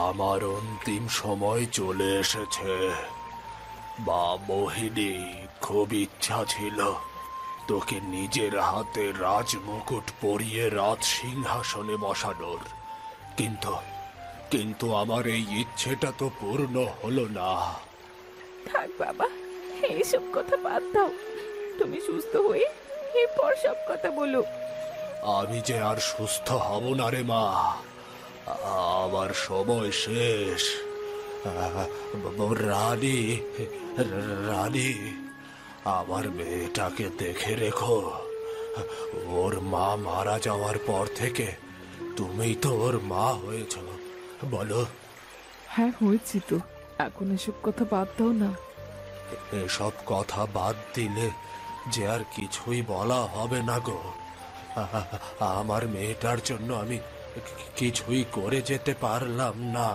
আমার অন্তিম সময় চলে এসেছে। বা মোহিনী, খুব ইচ্ছা ছিল তোকে নিজের হাতে রাজমুকুট পরিয়ে রাজ সিংহাসনে বসানোর, কিন্তু কিন্তু আমার এই ইচ্ছেটা তো পূর্ণ হলো না। থাক বাবা, এইসব কথা বাদ দাও। তুমি সুস্থ হয়ে এরপর সব কথা বলো। আমি যে আর সুস্থ হব না রে মা, আমার সময় শেষ। রানী, রানী, আমার মেয়েটাকে দেখে রেখো। ওর মা মারা যাওয়ার পর থেকে তুমিই তো ওর মা হয়েছ, বলো? হ্যাঁ, হয়েছি তো। এখন এসব কথা বাদ দাও না। এসব কথা বাদ দিলে যে আর কিছুই বলা হবে না গো। আমার মেয়েটার জন্য আমি কিছুই করে যেতে পারলাম না।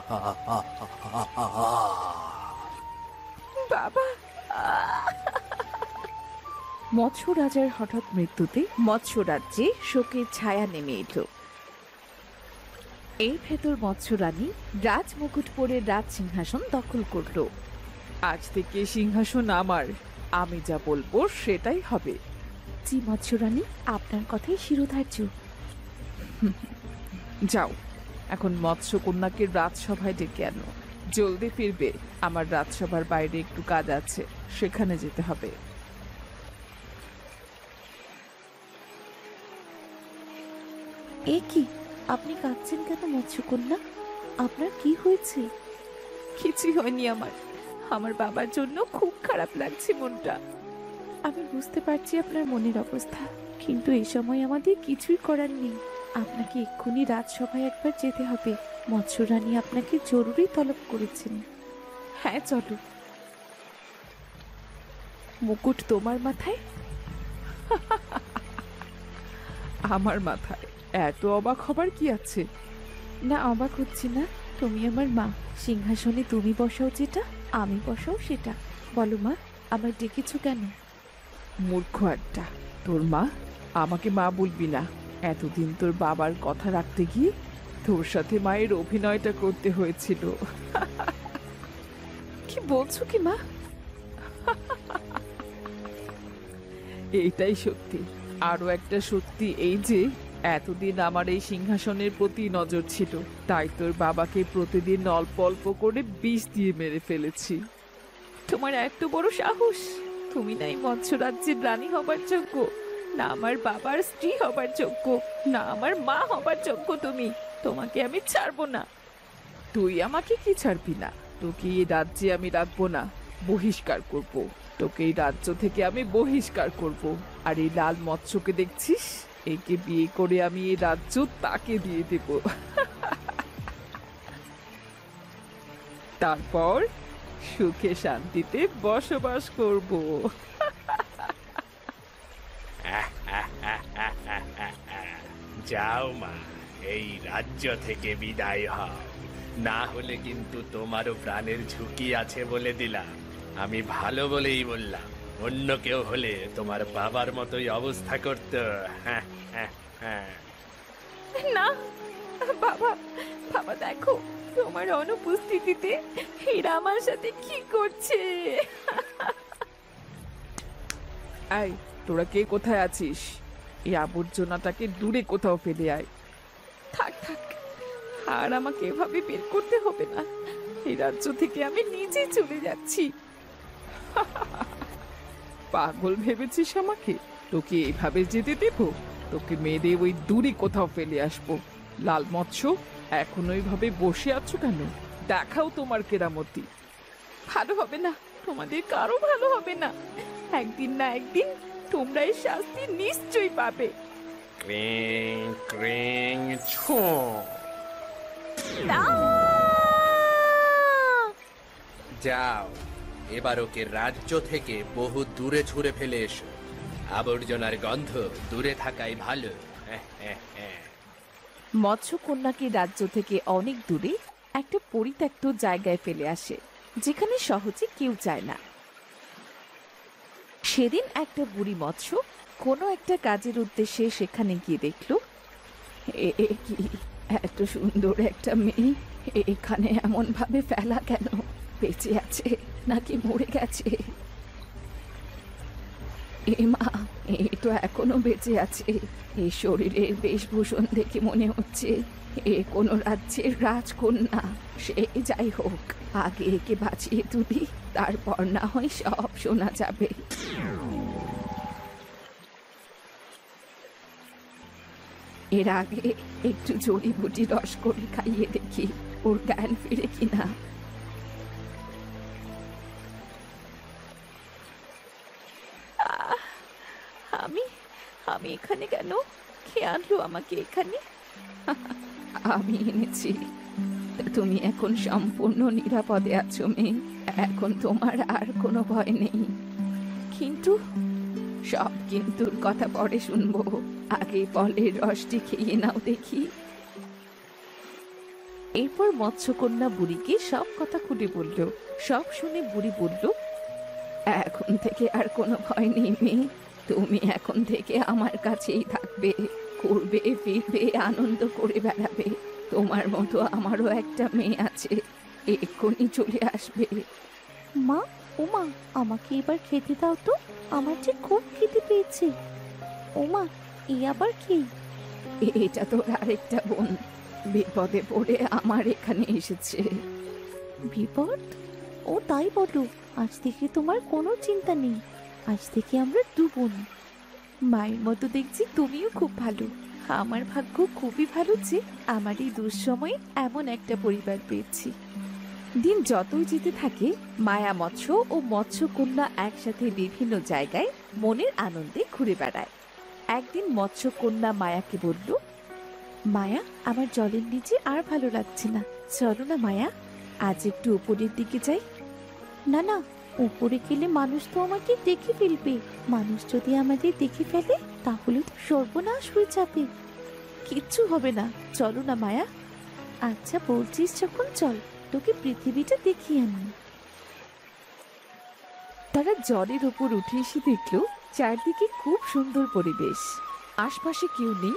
বাবা। মৎস্য রাজার হঠাৎ মৃত্যুতে মৎস্য রাজ্যে শোকের ছায়া নেমে এলো। এই ভেতর মৎস্য রানী রাজমুকুট পরে রাজ সিংহাসন দখল করলো। আজ থেকে সিংহাসন আমার, আমি যা বলবো সেটাই হবে। জি মৎস্য রানী, আপনার কথাই শিরোধার্য। যাও, এখন মৎস্য কন্যাকে রাজসভায় ডেকে আনো। জলদি ফিরবে, আমার রাজসভার বাইরে একটু কাজ আছে, সেখানে যেতে হবে। এ কি, আপনি কাঁদছেন কেন মৎস্যকন্যা? আপনার কি হয়েছে? কিছুই হয়নি আমার। আমার বাবার জন্য খুব খারাপ লাগছে মনটা। আমি বুঝতে পারছি আপনার মনের অবস্থা, কিন্তু এই সময় আমাদের কিছুই করার নেই। আপনাকে এক্ষুনি রাজসভায় একবার যেতে হবে। মৎস্য রানী আপনাকে জরুরি তলব করেছেন। হ্যাঁ চলো। মুকুট তোমার মাথায়? আমার মাথায়? এত অবাক হবার কি আছে? না, অবাক হচ্ছি না। তুমি আমার মা, সিংহাসনে তুমি বসাও যেটা, আমি বসাও সেটা। বলো মা, আমায় ডেকেছো কেন? মূর্খ একটা, তোর মা? আমাকে মা বলবি না। এতদিন তোর বাবার কথা রাখতে গিয়ে তোর সাথে মায়ের অভিনয়টা করতে হয়েছিল। কি বলছো কি মা? এইটাই সত্যি। আরো একটা সত্যি এই যে এতদিন আমার এই সিংহাসনের প্রতি নজর ছিল, তাই তোর বাবাকে প্রতিদিন অল্প অল্প করে বিষ দিয়ে মেরে ফেলেছি। তোমার এত বড় সাহস! তুমি নাই মৎস্য রাজ্যের রানী হবার যোগ্য, না আমার বাবার স্ত্রী হবার যোগ্য, না আমার মা হবার যোগ্য তুমি। তোমাকে আমি ছাড়বো না। তুই আমাকে কি ছাড়বি না? তোকে এই রাজ্যে আমি রাখবো না, বহিষ্কার করব। তোকে এই রাজ্য থেকে আমি বহিষ্কার করব। আর এই লাল মৎস্যকে দেখছিস, একে বিয়ে করে আমি এই রাজ্য তাকে দিয়ে দেব। তারপর সুখে শান্তিতে বসবাস করব। যাও মা, এই রাজ্য থেকে বিদায় হও, না হলে কিন্তু তোমারও প্রাণের ঝুঁকি আছে বলে দিলাম। আমি ভালো বলেই বললাম, অন্য কেউ হলে তোমার বাবার মতোই অবস্থা করত। না বাবা, বাবা দেখো, তোমার অনুপস্থিতিতে এরা আমার সাথে কি করছে। এই, তোরা কে কোথায় আছিস? এই আবর্জনাটাকে দূরে কোথাও ফেলে আয়। থাক থাক, আর আমাকে এভাবে বের করতে হবে না। এই রাজ্য থেকে আমি নিজে চলে যাচ্ছি। পাগল ভেবেছিস আমাকে? তোকে এভাবে যেতে দেব? তোকে মেরে ওই দূরে কোথাও ফেলে আসবো। লাল মৎস্য, এখন ওইভাবে বসে আছো কেন? দেখাও তোমার কেরামতি। ভালো হবে না, তোমাদের কারো ভালো হবে না। একদিন না একদিন তোমরা এই শাস্তি নিশ্চয়ই পাবে। ক্রিং ক্রিং ছো। যাও, এবার ওকে রাজ্য থেকে বহু দূরে ছুঁড়ে ফেলে এসো। আবর্জনার গন্ধ দূরে থাকাই ভালো। মৎস্য কন্যাকে রাজ্য থেকে অনেক দূরে একটা পরিত্যক্ত জায়গায় ফেলে আসে, যেখানে সহজে কেউ যায় না। সেদিন একটা বুড়ি মৎস্য কোনো একটা কাজের উদ্দেশ্যে সেখানে গিয়ে দেখল, কি এত সুন্দর একটা মেয়ে এখানে এমন ভাবে ফেলা কেন? বেঁচে আছে নাকি মরে গেছে? এ মা, এ তো এখনো বেঁচে আছে। এই শরীরের বেশভূষণ দেখে মনে হচ্ছে এ কোনো রাজ্যের রাজকন্যা। সে যাই হোক, আগে একে বাঁচিয়ে তুলি, তারপর না হয় সব শোনা যাবে। এর আগে একটু জড়িবুটি রস করে খাইয়ে দেখি, ওর জ্ঞান ফিরে কিনা। আমি আমি এখানে কেন? কে আনলো আমাকে এখানে? আমি এনেছি। তা তুমি এখন সম্পূর্ণ নিরাপদে আছো মেয়ে, এখন তোমার আর কোনো ভয় নেই। কিন্তু সব কিন্তুর কথা পরে শুনবো, আগে ফলের রসটি খেয়ে নাও দেখি। এরপর মৎস্যকন্যা বুড়িকে সব কথা খুলে বলল। সব শুনে বুড়ি বলল, এখন থেকে আর কোনো ভয় নেই মেয়ে, তুমি এখন থেকে আমার কাছেই থাকবে, ঘুরবে ফিরবে, আনন্দ করে বেড়াবে। তোমার মতো আমারও একটা মেয়ে আছে, এক্ষুনি চলে আসবে। মা, ওমা, আমাকে এবার খেতে দাও তো, আমার যে খুব খেতে পেয়েছে। ওমা, এই আবার কি? এটা তোর আরেকটা বোন, বিপদে পড়ে আমার এখানে এসেছে। বিপদ? ও তাই বলো, আজ থেকে তোমার কোনো চিন্তা নেই, আজ থেকে আমরা দু বোন। মায়ের মতো দেখছি তুমিও খুব ভালো। আমার ভাগ্য খুবই ভালো যে আমার এই দুঃসময়ে এমন একটা পরিবার পেয়েছি। দিন যতই যেতে থাকে, মায়া মৎস্য ও মৎস্যকন্যা একসাথে বিভিন্ন জায়গায় মনের আনন্দে ঘুরে বেড়ায়। একদিন মৎস্যকন্যা মায়াকে বলল, মায়া, আমার জলের নিচে আর ভালো লাগছে না, চলো না মায়া, আজ একটু উপরের দিকে যাই। না না, উপরে গেলে মানুষ তো আমাকে দেখে ফেলবে। মানুষ যদি আমাদের দেখে ফেলে তাহলে তো সর্বনাশ হয়ে যাবে। কিচ্ছু হবে না, চলো না মায়া। আচ্ছা বলছিস যখন, চল, তোকে পৃথিবীটা দেখিয়ে আনি। তারা জলের উপর উঠে এসে দেখল চারদিকে খুব সুন্দর পরিবেশ। আশপাশে কেউ নেই।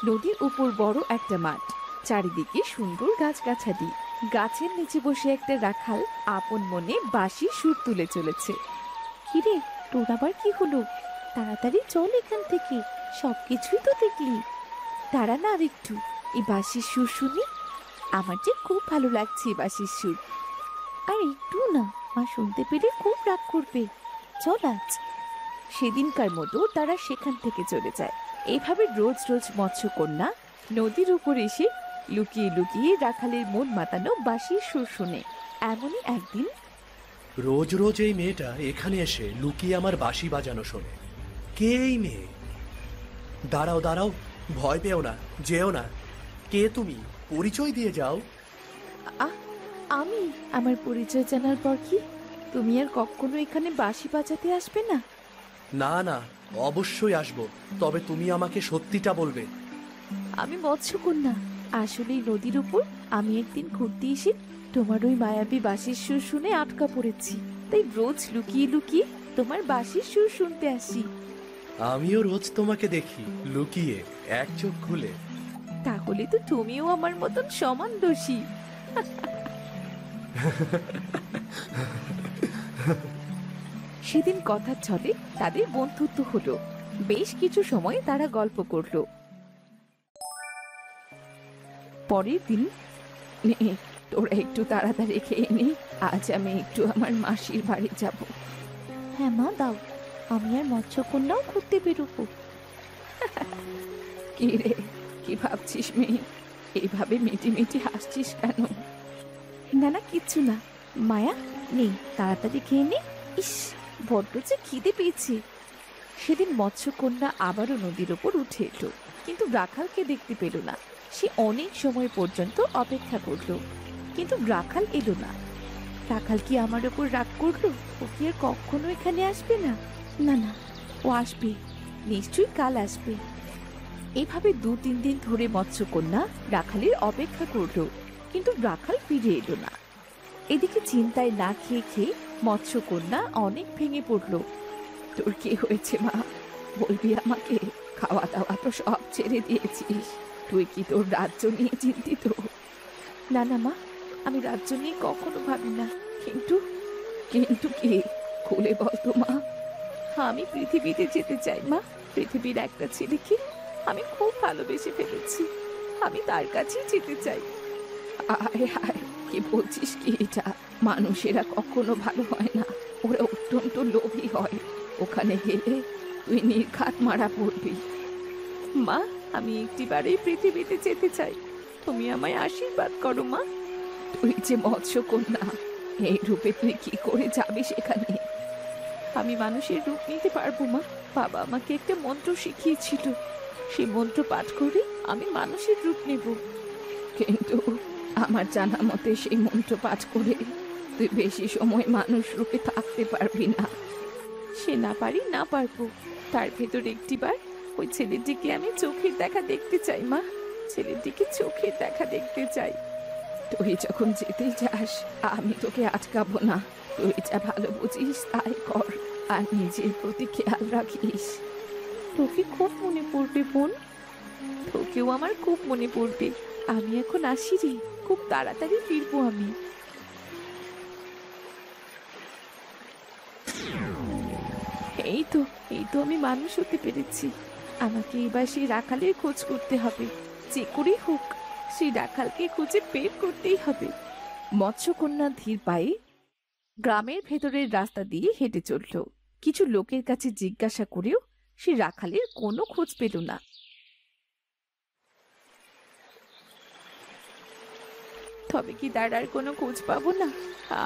নদীর উপর বড় একটা মাঠ, চারিদিকে সুন্দর গাছগাছালি। গাছের নিচে বসে একটা রাখাল আপন মনে বাঁশির সুর তুলে চলেছে। কিরে, তোর আবার কি হলো? তাড়াতাড়ি চল এখান থেকে, সবকিছুই তো দেখলি। তারা না আর একটু, এই বাঁশির সুর শুনি। আমার যে খুব ভালো লাগছে এই বাঁশির সুর। আর একটু না, মা শুনতে পেলে খুব রাগ করবে। চল আজ। সেদিনকার মতো তারা সেখান থেকে চলে যায়। এইভাবে রোজ রোজ মৎস্যকন্যা নদীর উপর এসে লুকিয়ে লুকিয়ে রাখালের মন মাতানো বাঁশির সুর শুনে। এমনই একদিন, রোজ রোজ এই মেয়েটা এখানে এসে লুকিয়ে আমার বাঁশি বাজানো শোনে। কে এই মেয়ে? দাঁড়াও দাঁড়াও, ভয় পেও না, যেও না। কে তুমি? পরিচয় দিয়ে যাও। আমি? আমার পরিচয় জানার পর কি তুমি আর কখনো এখানে বাঁশি বাজাতে আসবে না? না না, অবশ্যই আসবো, তবে তুমি আমাকে সত্যিটা বলবে। আমি মৎস্যকন্যা। আসলে এই নদীর উপর আমি একদিন ঘুরতে এসে তোমার ওই মায়াবী বাঁশির সুর শুনে আটকা পড়েছি, তাই রোজ লুকিয়ে লুকিয়ে তোমার বাঁশির সুর শুনতে আসি। আমিও রোজ তোমাকে দেখি লুকিয়ে, এক চোখ খুলে। তাহলে তো তুমিও আমার মতন সমান দোষী। সেদিন কথার ছলে তাদের বন্ধুত্ব হলো। বেশ কিছু সময় তারা গল্প করলো। পরের দিন, নে, তোরা একটু তাড়াতাড়ি খেয়ে নে, আজ আমি একটু আমার মাসির বাড়ি যাব। হ্যাঁ মা, দাও, আমি আর মৎস্যকন্যাও ঘুরতে বেরোবো। কি রে, কি ভাবছিস মেয়ে? এইভাবে মিটি মিটি হাসছিস কেন? না না, কিচ্ছু না। মায়া, নেই, তাড়াতাড়ি খেয়ে নে। ইস, বড্ড যে খিদে পেয়েছে। সেদিন মৎস্যকন্যা আবারও নদীর ওপর উঠে এলো, কিন্তু রাখালকে দেখতে পেল না। সে অনেক সময় পর্যন্ত অপেক্ষা করলো, কিন্তু রাখাল এলো না। রাখাল কি আমার ওপর রাগ করলো? ও কি আর কখনো এখানে আসবে না? না না, ও আসবে, নিশ্চয়ই কাল আসবে। এভাবে 2-3 দিন ধরে মৎস্যকন্যা রাখালের অপেক্ষা করলো, কিন্তু রাখাল ফিরে এলো না। এদিকে চিন্তায় না খেয়ে খেয়ে মৎস্যকন্যা অনেক ভেঙে পড়ল। তোর কি হয়েছে মা? বলবি আমাকে? খাওয়া দাওয়া তো সব ছেড়ে দিয়েছিস, তুই কি তোর রাজ্য নিয়ে চিন্তিত? না না মা, আমি রাজ্য নিয়ে কখনো ভাবি না। কিন্তু কিন্তু কি, খুলে বল তো মা। আমি পৃথিবীতে যেতে চাই মা। পৃথিবীর একটা ছেলেকে আমি খুব ভালোবেসে ফেলেছি, আমি তার কাছেই যেতে চাই। আয় হায়, কি বলছিস কি এটা? মানুষেরা কখনো ভালো হয় না, ওরা অত্যন্ত লোভী হয়। ওখানে গেলে তুই নির্ঘাত মারা পড়বি। মা, আমি একটিবারেই পৃথিবীতে যেতে চাই, তুমি আমায় আশীর্বাদ করো মা। তুই যে মৎস্যকন্যা, এই রূপে তুই কি করে যাবি সেখানে? আমি মানুষের রূপ নিতে পারবো মা। বাবা আমাকে একটা মন্ত্র শিখিয়েছিল, সেই মন্ত্র পাঠ করে আমি মানুষের রূপ নেব। কিন্তু আমার জানা মতে সেই মন্ত্র পাঠ করে তুই বেশি সময় মানুষ রূপে থাকতে পারবি না। সে না পারি না পারবো, তার ভেতর একটিবার ওই ছেলেটিকে আমি চোখের দেখা দেখতে চাই মা। ছেলেটিকে চোখের দেখা দেখতে চাই। তুই যখন যেতে চাস আমি তোকে আটকাবো না। তুই যা ভালো বুঝিস তাই কর, আর নিজের প্রতি খেয়াল রাখিস। তোকে খুব মনে পড়বে বোন, তোকেও আমার খুব মনে পড়বে। আমি এখন আসি রে, খুব তাড়াতাড়ি ফিরবো আমি। এই তো আমি মানুষ হতে পেরেছি। আমাকে এবার সেই রাখালের খোঁজ করতে হবে, যে করেই হোক সেই রাখালকে খুঁজে বের করতেই হবে। মৎস্যকন্যা ধীর পায়ে গ্রামের ভেতরের রাস্তা দিয়ে হেঁটে চলল। কিছু লোকের কাছে জিজ্ঞাসা করেও সে রাখালের কোনো খোঁজ পেল না। তবে কি তার আর কোনো খোঁজ পাবো না?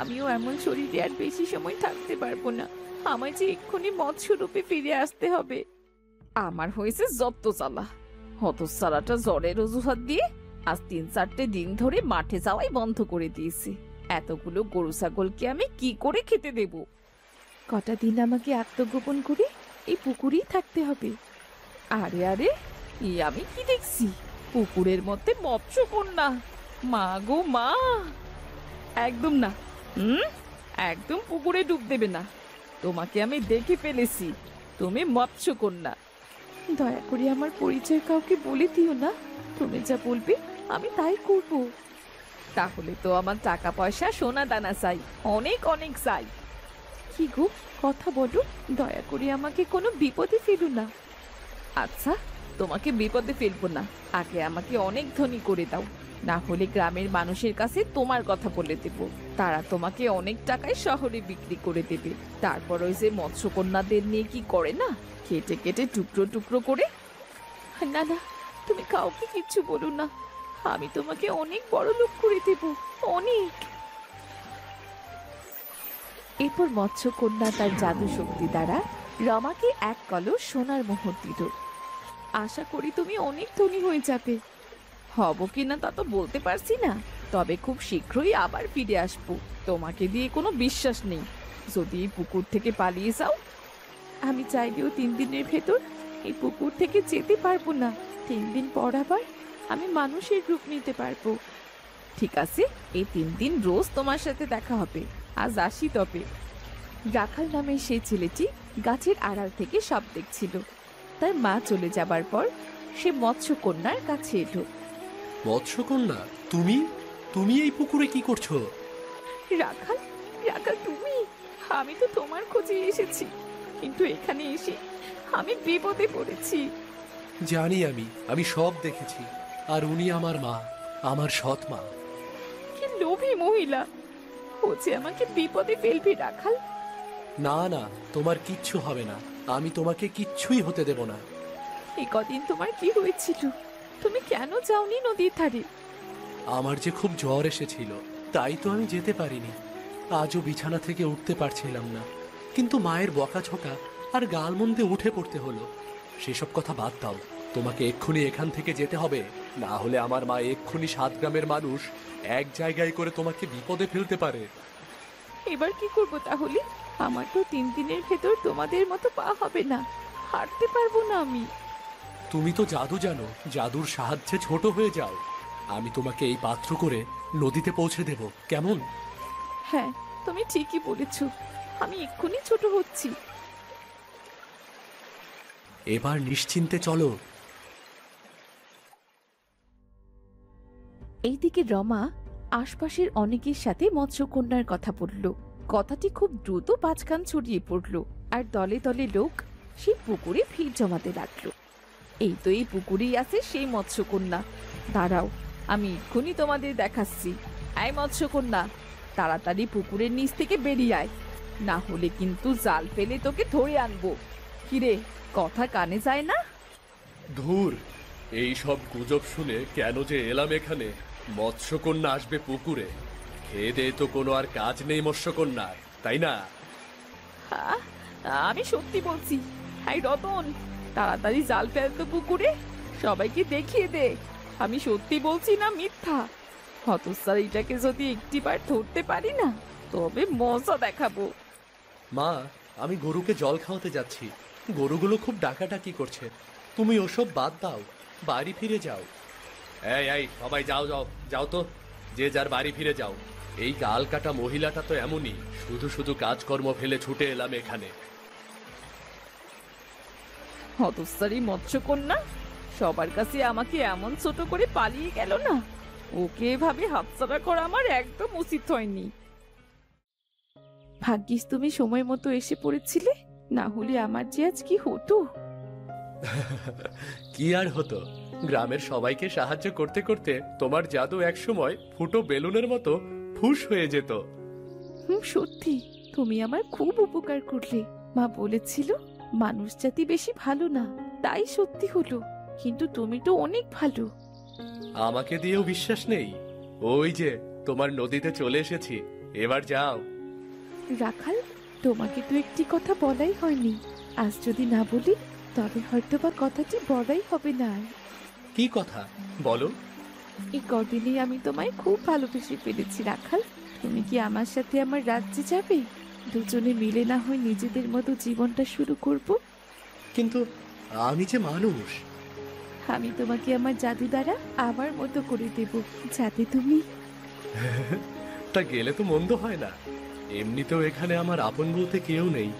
আমিও এমন শরীরে আর বেশি সময় থাকতে পারবো না। আমায় যে এক্ষুনি মৎস্য রূপে ফিরে আসতে হবে। আমার হয়েছে যত জ্বালা। হতচ্ছাড়াটা জ্বরের অজুহাত দিয়ে আজ 3-4টে দিন ধরে মাঠে যাওয়াই বন্ধ করে দিয়েছে। এতগুলো গরু ছাগলকে আমি কি করে খেতে দেব? কটা দিন আমাকে আত্মগোপন করে এই পুকুরেই থাকতে হবে। আরে আরে, আমি কি দেখছি? পুকুরের মধ্যে মৎস্যকন্যা! মা গো মা! একদম না, একদম পুকুরে ডুব দেবে না। তোমাকে আমি দেখে ফেলেছি, তুমি মৎস্যকন্যা। দয়া করে আমার পরিচয় কাউকে বলে দিও না। তুমি যা বলবে আমি তাই করব। তাহলে তো আমার টাকা পয়সা সোনা দানা চাই, অনেক অনেক চাই। কি গো, কথা বলো, দয়া করে আমাকে কোনো বিপদে ফেলো না। আচ্ছা, তোমাকে বিপদে ফেলবো না, আগে আমাকে অনেক ধনী করে দাও, না হলে গ্রামের মানুষের কাছে তোমার কথা বলে দেব। তারা তোমাকে অনেক টাকায় শহরে বিক্রি করে দেবে। তারপর ওই যে মৎস্যকন্যাদের নিয়ে কি করে না, কেটে কেটে টুকরো টুকরো করে। না না, তুমি কাউকে কিচ্ছু বলো না। আমি তোমাকে অনেক বড় লোক করে দেব, অনেক। এরপর মৎস্যকন্যা তার জাদু শক্তি দ্বারা রমাকে এক কলস সোনার মোহর দিল। আশা করি তুমি অনেক ধনী হয়ে যাবে। হব কিনা তা তো বলতে পারছি না, তবে খুব শীঘ্রই আবার ফিরে আসবো। তোমাকে দিয়ে কোনো বিশ্বাস নেই, যদি এই পুকুর থেকে পালিয়ে যাও। আমি চাইলেও 3 দিনের ভেতর এই পুকুর থেকে যেতে পারবো না। 3 দিন পর আবার আমি মানুষের রূপ নিতে পারবো। ঠিক আছে, এই 3 দিন রোজ তোমার সাথে দেখা হবে। আজ আসি তবে। রাখাল নামের সেই ছেলেটি গাছের আড়াল থেকে সব দেখছিল। তার মা চলে যাবার পর সে মৎস্যকন্যার কাছে এলো। মৎস্যকন্যা, তুমি তুমি এই পুকুরে কি করছো? রাখাল, রাখাল তুমি? আমি তো তোমার খোঁজে এসেছি, কিন্তু এখানে এসে আমি বিপদে পড়েছি। জানি, আমি সব দেখেছি। আর উনি আমার মা, আমার সৎ মা। কি লোভী মহিলা! ও যে আমাকে বিপদে ফেলবে রাখাল। না না, তোমার কিচ্ছু হবে না। আমি তোমাকে কিচ্ছুই হতে দেব না। এই কদিন তোমার কি হয়েছিল? তুমি কেন যাওনি নদীর ধারে? আমার যে খুব জ্বর এসেছিল, তাই তো আমি যেতে পারিনি। আজও বিছানা থেকে উঠতে পারছিলাম না, কিন্তু মায়ের বকাঝকা আর গালমন্দে উঠে পড়তে হলো। সেসব কথা বাদ দাও, তোমাকে এক্ষুনি এখান থেকে যেতে হবে, না হলে আমার মা এক্ষুনি 7 গ্রামের মানুষ এক জায়গায় করে তোমাকে বিপদে ফেলতে পারে। এবার কি করব তাহলে? আমার তো 3 দিনের ভেতর তোমাদের মতো পা হবে না, হাঁটতে পারবো না আমি। তুমি তো জাদু জানো, জাদুর সাহায্যে ছোট হয়ে যাও। আমি তোমাকে এই পাত্র করে নদীতে পৌঁছে দেব, কেমন? হ্যাঁ, তুমি ঠিকই বলেছ, আমি এক্ষুনি ছোট হচ্ছি। এবার নিশ্চিন্তে চলো। এইদিকে রমা আশপাশের অনেকের সাথে মৎস্যকন্যার কথা বলল। কথাটি খুব দ্রুত পাঁচকান ছড়িয়ে পড়ল, আর দলে দলে লোক সেই পুকুরে ভিড় জমাতে লাগলো। এই তো এই পুকুরেই আছে সেই মৎস্যকন্যা। দাঁড়াও, আমি এক্ষুনি তোমাদের দেখাচ্ছি। এই মৎস্যকন্যা, তাড়াতাড়ি পুকুরের নিচ থেকে বেরিয়ে আয়, না হলে কিন্তু জাল ফেলে তোকে ধরে আনবো। কিরে, কথা কানে যায় না? ধুর, এই সব গুজব শুনে কেন যে এলাম এখানে। মৎস্যকন্যা আসবে পুকুরে? খেয়ে দেয়ে তো কোনো আর কাজ নেই মৎস্যকন্যার, তাই না? হ্যাঁ, আমি সত্যি বলছি। হাই রতন, তাড়াতাড়ি জাল ফেল তো পুকুরে, সবাইকে দেখিয়ে দে আমি সত্যি বলছি না মিথ্যা। হতস্যার এটাকে যদি একটিবার ধরতে পারি না, তবে মজা দেখাবো। মা, আমি গরুকে জল খাওয়াতে যাচ্ছি। গরুগুলো খুব ডাকাডাকি করছে। তুমি ওসব বাদ দাও, বাড়ি ফিরে যাও। এই এই, সবাই যাও যাও যাও তো, যে যার বাড়ি ফিরে যাও। এই গাল কাটা মহিলাটা তো এমনই, শুধু শুধু কাজকর্ম ফেলে ছুটে এলাম এখানে। হতস্যারী মৎস্যকন্যা সবার কাছে আমাকে এমন ছোট করে পালিয়ে গেল না। ওকে এভাবে হাতছাড়া করা আমার একদম উচিত হয়নি। ভাগ্যিস তুমি সময় মতো এসে পড়েছিলে, না হলে আমার যে আজ কি হতো। কি আর হতো, গ্রামের সবাইকে সাহায্য করতে করতে তোমার জাদু একসময় ফুটো বেলুনের মতো ফুস হয়ে যেত। সত্যি তুমি আমার খুব উপকার করলে। মা বলেছিল মানুষ জাতি বেশি ভালো না, তাই সত্যি হলো। কিন্তু তুমি তো অনেক ভালো। আমাকে দিয়েও বিশ্বাস নেই? ওই যে তোমার নদীতে চলে এসেছি, এবার যাও। রাখাল, তোমাকে তো একটি কথা বলাই হয়নি। আজ যদি না বলি, তবে হয়তো বা কথাটি বলাই হবে না আর। কি কথা বলো? এই কদিনে আমি তোমায় খুব ভালোবেসে ফেলেছি রাখাল। তুমি কি আমার সাথে আমার রাজ্যে যাবে? দুজনে মিলে না হয় নিজেদের মতো জীবনটা শুরু করব। কিন্তু আমি যে মানুষ। আমি তোমাকে আমার জাদু দ্বারা আমার মতো করে দেব, যাতে তুমি। তা গেলে তো মন্দ হয় না। এমনিতেও এখানে আমার আপন বলতে কেউ নেই।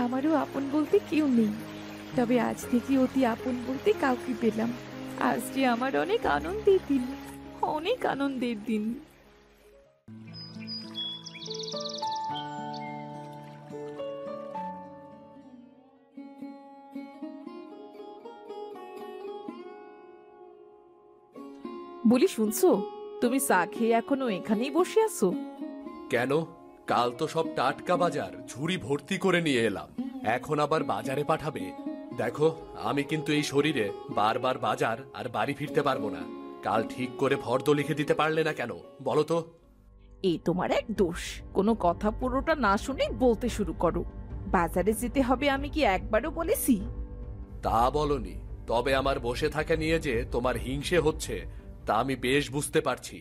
আমারও আপন বলতে কেউ নেই, তবে আজ থেকে অতি আপন বলতে কাউকে পেলাম। আজ যে আমার অনেক আনন্দের দিন, অনেক আনন্দের দিন। বলি, শুনছো? তুমি চা খেয়ে এখনো এখানেই বসে আছো? কেন? কাল তো সব টাটকা বাজার ঝুড়ি ভর্তি করে নিয়ে এলাম, এখন আবার বাজারে পাঠাবে? দেখো, আমি কিন্তু এই শরীরে বারবার বাজার আর বাড়ি ফিরতে পারবো না। কাল ঠিক করে ফর্দ লিখে দিতে পারলে না কেন বলো তো? এই তোমার এক দোষ, কোনো কথা পুরোটা না শুনে বলতে শুরু করো। বাজারে যেতে হবে আমি কি একবারও বলেছি? তা বলনি, তবে আমার বসে থাকা নিয়ে যে তোমার হিংসে হচ্ছে তা আমি বেশ বুঝতে পারছি।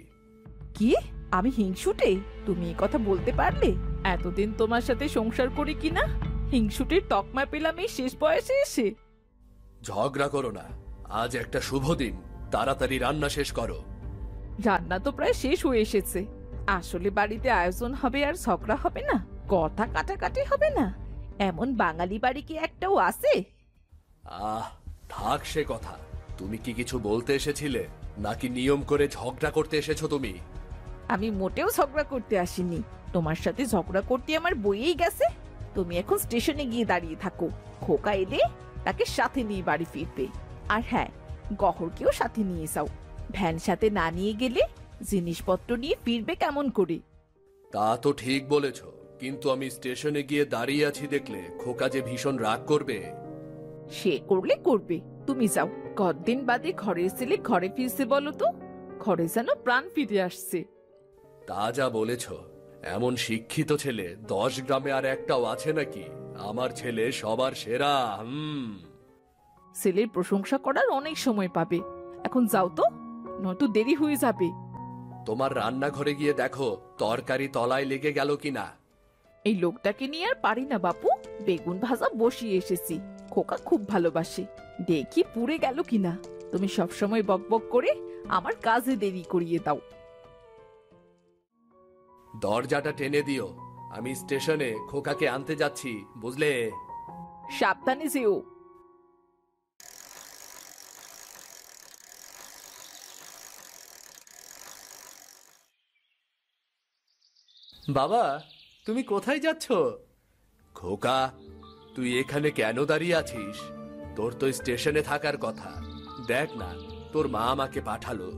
কি? আমি হিংসুটে? তুমি এই কথা বলতে পারলে? এতদিন তোমার সাথে সংসার করি কিনা হিংসুটের তকমা পেলাম এই শেষ বয়সে এসে। ঝগড়া করো না, আজ একটা শুভ দিন, তাড়াতাড়ি রান্না শেষ করো। রান্না তো প্রায় শেষ হয়ে এসেছে। আসলে বাড়িতে আয়োজন হবে আর ঝগড়া হবে না, কথা কাটাকাটি হবে না, এমন বাঙালি বাড়ি কি একটাও আছে? আহ, থাক সে কথা। তুমি কি কিছু বলতে এসেছিলে, নাকি নিয়ম করে ঝগড়া করতে এসেছো তুমি? আমি মোটেও ঝগড়া করতে আসিনি। তোমার সাথে ঝগড়া করতে আমার বইয়েই গেছে। তুমি এখন স্টেশনে গিয়ে দাঁড়িয়ে থাকো। খোকা এলে তাকে সাথে নিয়ে বাড়ি ফিরবে। আর হ্যাঁ, গহরকেও সাথে নিয়ে যাও। ভ্যান সাথে না নিয়ে গেলে জিনিসপত্র নিয়ে ফিরবে কেমন করে? তা তো ঠিক বলেছ, কিন্তু আমি স্টেশনে গিয়ে দাঁড়িয়ে আছি দেখলে খোকা যে ভীষণ রাগ করবে। সে করলে করবে, তুমি যাও। কতদিন বাদে ঘরের ছেলে ঘরে ফিরছে বলো তো? ঘরে যেন প্রাণ ফিরে আসছে। তা যা বলেছ, এমন শিক্ষিত ছেলে 10 গ্রামে আর একটাও আছে নাকি? আমার ছেলে সবার সেরা। ছেলের প্রশংসা করার অনেক সময় পাবে। এখন যাও তো, নয়তো দেরি হয়ে যাবে। তোমার রান্নাঘরে গিয়ে দেখো তরকারি তলায় লেগে গেল কিনা। এই লোকটাকে নিয়ে আর পারি না বাপু। বেগুন ভাজা বসিয়ে এসেছি, খোকা খুব ভালোবাসে, দেখি পুড়ে গেল কিনা। তুমি সবসময় বকবক করে আমার কাজে দেরি করিয়ে দাও। দরজাটা টেনে দিও, আমি স্টেশনে খোকাকে আনতে যাচ্ছি, বুঝলে? সাবধানে যেও। বাবা, তুমি কোথায় যাচ্ছ? খোকা, তুই এখানে কেন দাঁড়িয়ে আছিস? তোর তো স্টেশনে থাকার কথা। দেখ না, তোর মা আমাকে পাঠালো।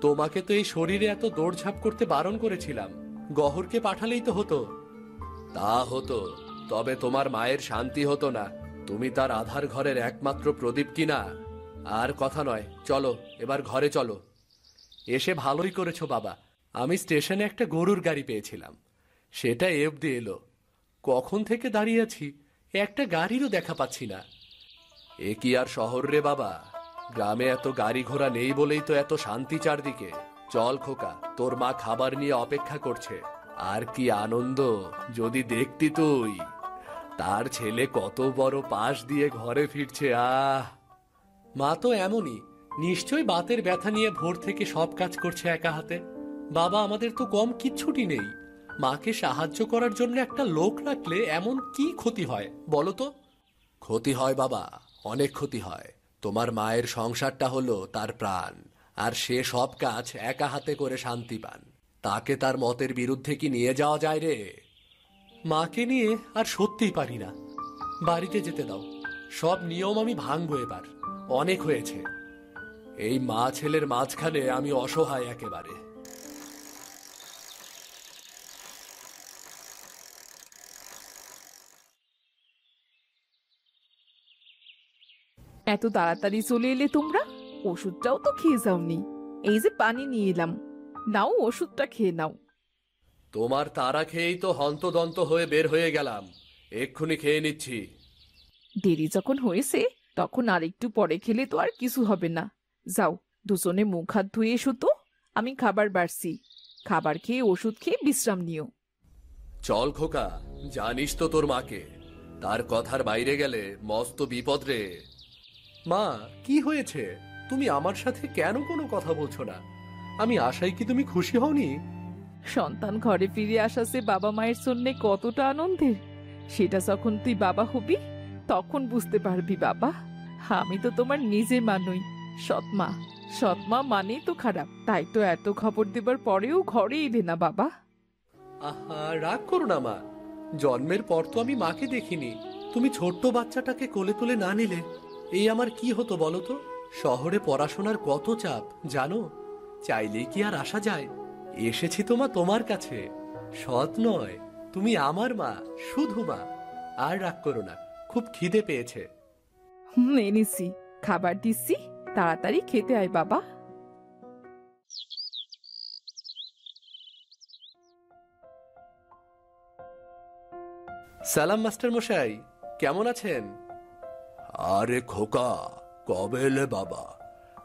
তোমাকে তো এই শরীরে এত দৌড়ঝাঁপ করতে বারণ করেছিলাম। গহরকে পাঠালেই তো হতো। তা হতো, তবে তোমার মায়ের শান্তি হতো না। তুমি তার আধার ঘরের একমাত্র প্রদীপ কিনা। আর কথা নয়, চলো এবার ঘরে চলো। এসে ভালোই করেছো বাবা। আমি স্টেশনে একটা গরুর গাড়ি পেয়েছিলাম, সেটা এ অব্দি এলো। কখন থেকে দাঁড়িয়ে আছি, একটা গাড়িরও দেখা পাচ্ছি না। এ কি আর শহর রে বাবা, গ্রামে এত গাড়ি ঘোড়া নেই বলেই তো এত শান্তি চারদিকে। চল খোকা, তোর মা খাবার নিয়ে অপেক্ষা করছে। আর কি আনন্দ যদি দেখতি তুই, তার ছেলে কত বড় পাশ দিয়ে ঘরে ফিরছে। মা তো এমনই, নিশ্চয়ই বাতের ব্যথা নিয়ে ভোর থেকে সব কাজ করছে একা হাতে। বাবা, আমাদের তো কম কিচ্ছুটি নেই। মাকে সাহায্য করার জন্য একটা লোক রাখলে এমন কি ক্ষতি হয় বলো তো? ক্ষতি হয় বাবা, অনেক ক্ষতি হয়। তোমার মায়ের সংসারটা হলো তার প্রাণ, আর সে সব কাজ একা হাতে করে শান্তি পান। তাকে তার মতের বিরুদ্ধে কি নিয়ে যাওয়া যায় রে? মাকে নিয়ে আর সত্যিই পারি না। বাড়িতে যেতে দাও, সব নিয়ম আমি ভাঙবো এবার। অনেক হয়েছে। এই মা ছেলের মাঝখানে আমি অসহায় একেবারে। এত তাড়াতাড়ি চলে এলে তোমরা? ওষুধটাও তো খেয়ে যাওনি। এই যে পানি নিয়ে এলাম, নাও ওষুধটা খেয়ে নাও। তোমার তাড়া খেয়েই তো হন্তদন্ত হয়ে বের হয়ে গেলাম। এক্ষুনি খেয়ে নিচ্ছি। দেরি যখন হয়েছে তখন আর একটু পরে খেলে তো আর কিছু হবে না। যাও, দুজনে মুখ হাত ধুয়ে এসো তো। আমি খাবার বাড়ছি, খাবার খেয়ে ওষুধ খেয়ে বিশ্রাম নিও। চল খোকা, জানিস তো তোর মাকে, তার কথার বাইরে গেলে মস্ত বিপদ রে। মা, কি হয়েছে? তুমি আমার সাথে কেন কোনো কথা বলছো না? আমি আশায় কি তুমি খুশি হওনি? সন্তান ঘরে ফিরে আসা যে বাবা মায়ের জন্য কতটা আনন্দের, সেটা যখন তুই বাবা হবি তখন বুঝতে পারবি বাবা। আমি তো তোমার নিজের মা নই, সৎমা। সৎমা মানেই তো খারাপ, তাই তো এত খবর দেবার পরেও ঘরে এলে না বাবা। আহা, রাগ করো না মা। জন্মের পর তো আমি মাকে দেখিনি। তুমি ছোট্ট বাচ্চাটাকে কোলে তুলে না নিলে এই আমার কি হতো বলো তো? শহরে পড়াশোনার কত চাপ জানো, চাইলেই কি আর আসা যায়? এসেছি তো মা তোমার কাছে, সৎ নয়, তুমি আমার মা, শুধু মা। আর রাগ করো না, খুব খিদে পেয়েছে। এনেছি, খাবার দিচ্ছি, তাড়াতাড়ি খেতে আয় বাবা। সালাম মাস্টার মশাই, কেমন আছেন? আরে খোকা, কবে এলে বাবা?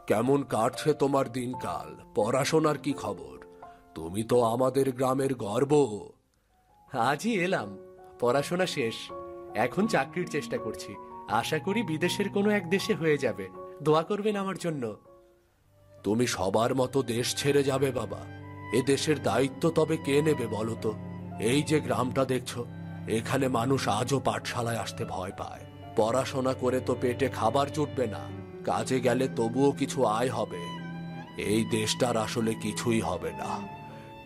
কেমন কাটছে তোমার দিনকাল? পড়াশোনার কি খবর? তুমি তো আমাদের গ্রামের গর্ব। আজই এলাম, পড়াশোনা শেষ, এখন চাকরির চেষ্টা করছি। আশা করি বিদেশের কোনো এক দেশে হয়ে যাবে। দোয়া করবেন আমার জন্য। তুমি সবার মতো দেশ ছেড়ে যাবে বাবা? এ দেশের দায়িত্ব তবে কে নেবে বলো তো? এই যে গ্রামটা দেখছো, এখানে মানুষ আজও পাঠশালায় আসতে ভয় পায়। পড়াশোনা করে তো পেটে খাবার জুটবে না, কাজে গেলে তবুও কিছু আয় হবে। এই দেশটার আসলে কিছুই হবে না,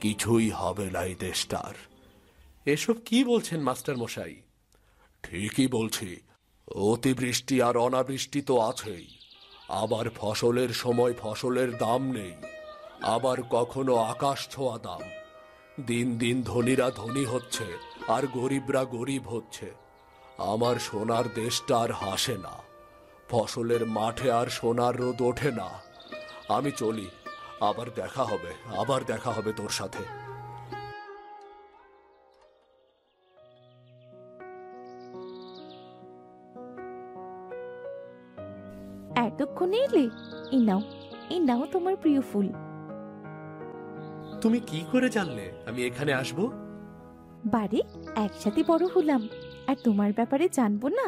কিছুই হবে না এই দেশটার। এসব কি বলছেন মাস্টার মশাই? ঠিকই বলছি। অতিবৃষ্টি আর অনাবৃষ্টি তো আছেই, আবার ফসলের সময় ফসলের দাম নেই, আবার কখনো আকাশ ছোঁয়া দাম। দিন দিন ধনীরা ধনী হচ্ছে আর গরিবরা গরিব হচ্ছে। আমার সোনার দেশটা আর হাসে না, ফসলের মাঠে আর সোনার রোদ ওঠে না। আমি চলি, আবার দেখা হবে, আবার দেখা হবে তোর সাথে। এতক্ষণে এলে? এই নাও তোমার প্রিয় ফুল। তুমি কি করে জানলে আমি এখানে আসবো? বারে একসাথে বড় হলাম, আর তোমার ব্যাপারে জানবো না?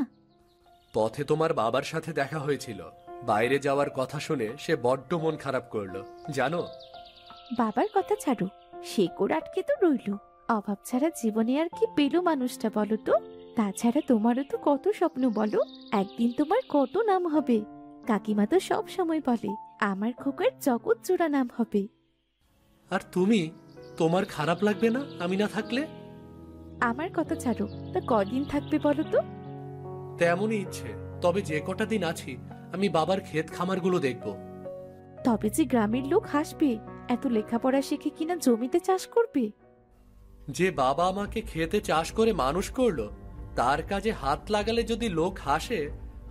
পথে তোমার বাবার সাথে দেখা হয়েছিল, বাইরে যাওয়ার কথা শুনে সে বড্ড মন খারাপ করলো জানো। বাবার কথা ছাড়ো, শেকড় আটকে তো রইলো। অভাব ছাড়া জীবনে আর কি পেলো মানুষটা বলো তো? তাছাড়া তোমারও তো কত স্বপ্ন বলো, একদিন তোমার কত নাম হবে। কাকিমা তো সব সময় বলে আমার খোকার জগৎ জোড়া নাম হবে। আর তুমি তোমার খারাপ লাগবে না আমি না থাকলে? আমার কথা ছাড়ো, তা কদিন থাকবে বলো তো? তেমনই ইচ্ছে, তবে যে কটা দিন আছি আমি বাবার ক্ষেত খামারগুলো দেখব। তবে যে গ্রামের লোক হাসবে, এত লেখাপড়া শিখে কিনা জমিতে চাষ করবে। যে বাবা আমাকে খেতে চাষ করে মানুষ করলো, তার কাজে হাত লাগালে যদি লোক হাসে,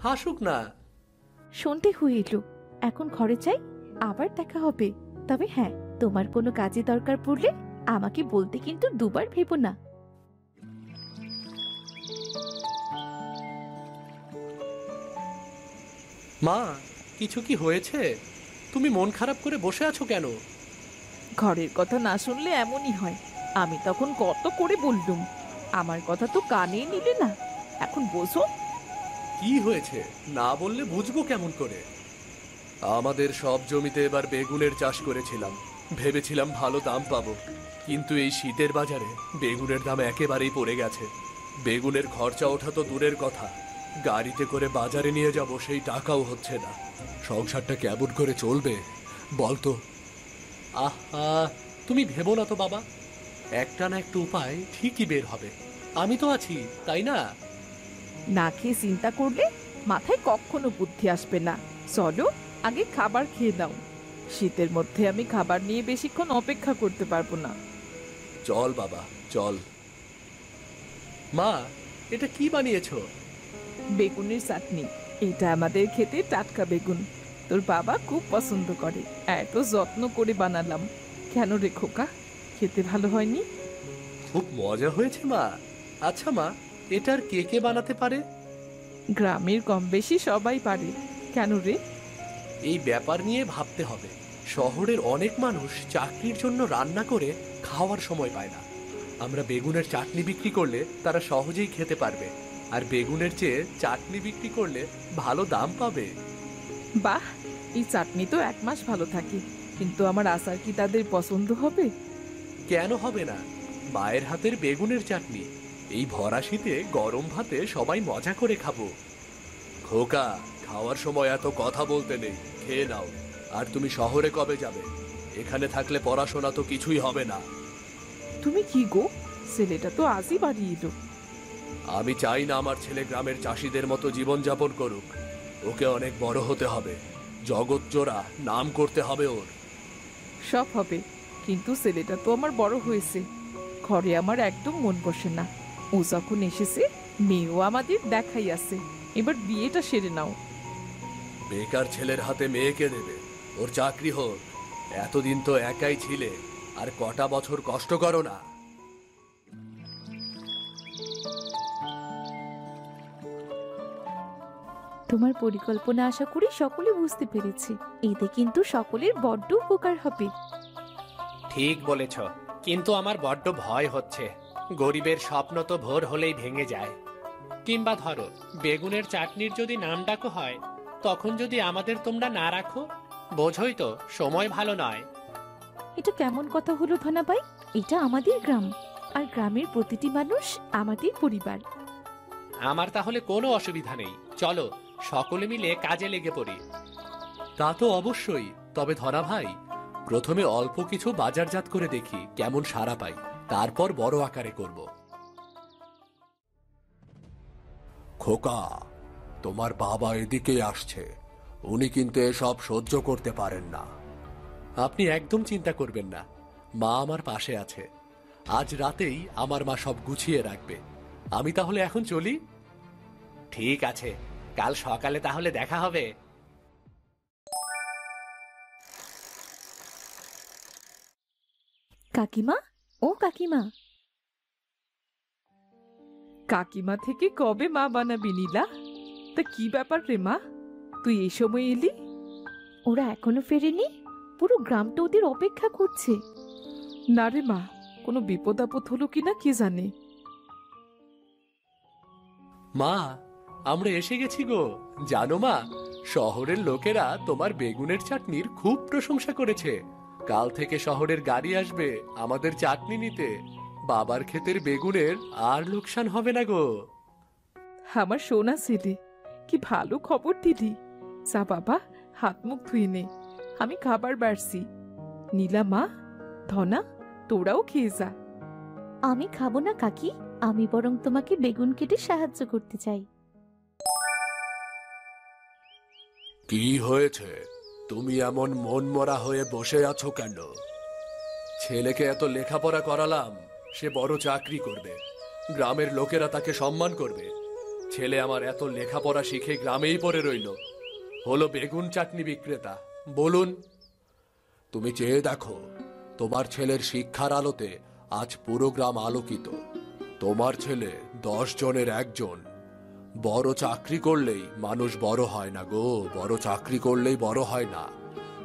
হাসুক না। সন্ধে হয়ে এলো, এখন ঘরে যাই, আবার দেখা হবে। তবে হ্যাঁ, তোমার কোনো কাজে দরকার পড়লে আমাকে বলতে কিন্তু দুবার ভেবো না। মা, কিছু কি হয়েছে? তুমি মন খারাপ করে বসে আছো কেন? ঘরের কথা না শুনলে এমনই হয়। আমি তখন কত করে বললুম, আমার কথা তো কানে নিলে না। এখন বসো। কি হয়েছে না বললে বুঝবো কেমন করে? আমাদের সব জমিতে এবার বেগুনের চাষ করেছিলাম, ভেবেছিলাম ভালো দাম পাবো, কিন্তু এই শীতের বাজারে বেগুনের দাম একেবারেই পড়ে গেছে। বেগুনের খরচা ওঠা তো দূরের কথা, গাড়িতে করে বাজারে নিয়ে যাব সেই টাকাও হচ্ছে না। সংসারটা কেমন করে চলবে বলতো? আহা, তুমি ভেবো না তো বাবা, একটা না একটা উপায় ঠিকই বের হবে। আমি তো আছি, তাই না? না খেয়ে চিন্তা করলে মাথায় কখনো বুদ্ধি আসবে না। চলো আগে খাবার খেয়ে নাও। শীতের মধ্যে আমি খাবার নিয়ে বেশিক্ষণ অপেক্ষা করতে পারবো না। চল বাবা চল। মা, এটা কি বানিয়েছো? বেগুনের চাটনি। এটা আমাদের খেতে টাটকা বেগুন, তোর বাবা খুব পছন্দ করে। এত যত্ন করে বানালাম। কেন রে খোকা, খেতে ভালো হয়নি? খুব মজা হয়েছে মা। আচ্ছা মা, এটার কে কে বানাতে পারে? গ্রামের কম বেশি সবাই পারে। কেন রে? এই ব্যাপার নিয়ে ভাবতে হবে। শহরের অনেক মানুষ চাকরির জন্য রান্না করে খাওয়ার সময় পায় না। আমরা বেগুনের চাটনি বিক্রি করলে তারা সহজেই খেতে পারবে, আর বেগুনের চেয়ে চাটনি বিক্রি করলে ভালো দাম পাবে। বাহ, এই চাটনি তো 1 মাস ভালো থাকে, কিন্তু আমার আচার কি তাদের পছন্দ হবে? কেন হবে না? মায়ের হাতের বেগুনের চাটনি এই ভরা শীতে গরম ভাতে সবাই মজা করে খাবো। খোকা, খাওয়ার সময় এত কথা বলতে নেই, খেয়ে নাও। আর তুমি শহরে কবে যাবে? এখানে থাকলে পড়াশোনা তো কিছুই হবে না। তুমি কি গো, ছেলেটা তো আজই বাড়ি এলো। আমি চাই না আমার ছেলে গ্রামের চাষিদের মতো জীবন যাপন করুক। ওকে অনেক বড় হতে হবে, জগৎ জোড়া নাম করতে হবে ওর। সব হবে, কিন্তু ছেলেটা তো আমার বড় হয়েছে। ঘরে আমার একদম মন বসে না। ও যখন এসেছে, মেয়েও আমাদের দেখাই আছে। এবার বিয়েটা সেরে নাও। বেকার ছেলের হাতে মেয়েকে দেবে? ওর চাকরি হোক। এতদিন তো একাই ছিলে, আর কটা বছর কষ্ট করো না। তোমার পরিকল্পনা আশা করি সকলে বুঝতে পেরেছে। এতে কিন্তু সকলের বড্ড উপকার হবে। ঠিক বলেছ, কিন্তু আমার বড্ড ভয় হচ্ছে। গরিবের স্বপ্ন তো ভোর হলেই ভেঙে যায়। কিংবা ধরো, বেগুনের চাটনির যদি নাম ডাকো হয়, তখন যদি আমাদের তোমরা না রাখো, বোঝোই তো সময় ভালো নয়। এটা কেমন কথা হলো ধনাবাই? এটা আমাদের গ্রাম, আর গ্রামের প্রতিটি মানুষ আমাদের পরিবার। আমার তাহলে কোনো অসুবিধা নেই, চলো সকলে মিলে কাজে লেগে পড়ি। তা তো অবশ্যই, তবে ধরা ভাই, প্রথমে অল্প কিছু বাজারজাত করে দেখি কেমন সাড়া পাই, তারপর বড় আকারে করব। খোকা, তোমার বাবা এদিকে আসছে। উনি কিন্তু এসব সহ্য করতে পারেন না। আপনি একদম চিন্তা করবেন না, মা আমার পাশে আছে। আজ রাতেই আমার মা সব গুছিয়ে রাখবে। আমি তাহলে এখন চলি। ঠিক আছে, কাল সকালে তাহলে দেখা হবে। কাকিমা, ও কাকিমা। কাকিমা থেকে কবে মা বানাবি নীলা? তা কি ব্যাপার রে মা, তুই এই সময় এলি? ওরা এখনো ফেরেনি, পুরো গ্রামটা ওদের অপেক্ষা করছে। না রে মা, কোনো বিপদ আপদ হলো কিনা কে জানে। মা, আমরা এসে গেছি গো। জানো মা, শহরের লোকেরা তোমার বেগুনের চাটনির খুব প্রশংসা করেছে। কাল থেকে শহরের গাড়ি আসবে আমাদের চাটনি নিতে। বাবার ক্ষেতের বেগুনের আর লোকসান হবে না গো। আমার সোনা ছেলে, কি ভালো খবর দিলি। যা বাবা, হাত মুখ ধুয়ে নে, আমি খাবার বাড়ছি। নীলা মা, ধনা, তোরাও খেয়ে যা। আমি খাবো না কাকি, আমি বরং তোমাকে বেগুন কেটে সাহায্য করতে চাই। কি হয়েছে? তুমি এমন মনমরা হয়ে বসে আছো কেন? ছেলেকে এত লেখাপড়া করালাম, সে বড় চাকরি করবে, গ্রামের লোকেরা তাকে সম্মান করবে। ছেলে আমার এত লেখাপড়া শিখে গ্রামেই পড়ে রইল, হলো বেগুন চাটনি বিক্রেতা। বলুন। তুমি চেয়ে দেখো, তোমার ছেলের শিক্ষার আলোতে আজ পুরো গ্রাম আলোকিত। তোমার ছেলে 10 জনের একজন। বড় চাকরি করলেই মানুষ বড় হয় না গো, বড় চাকরি করলেই বড় হয় না।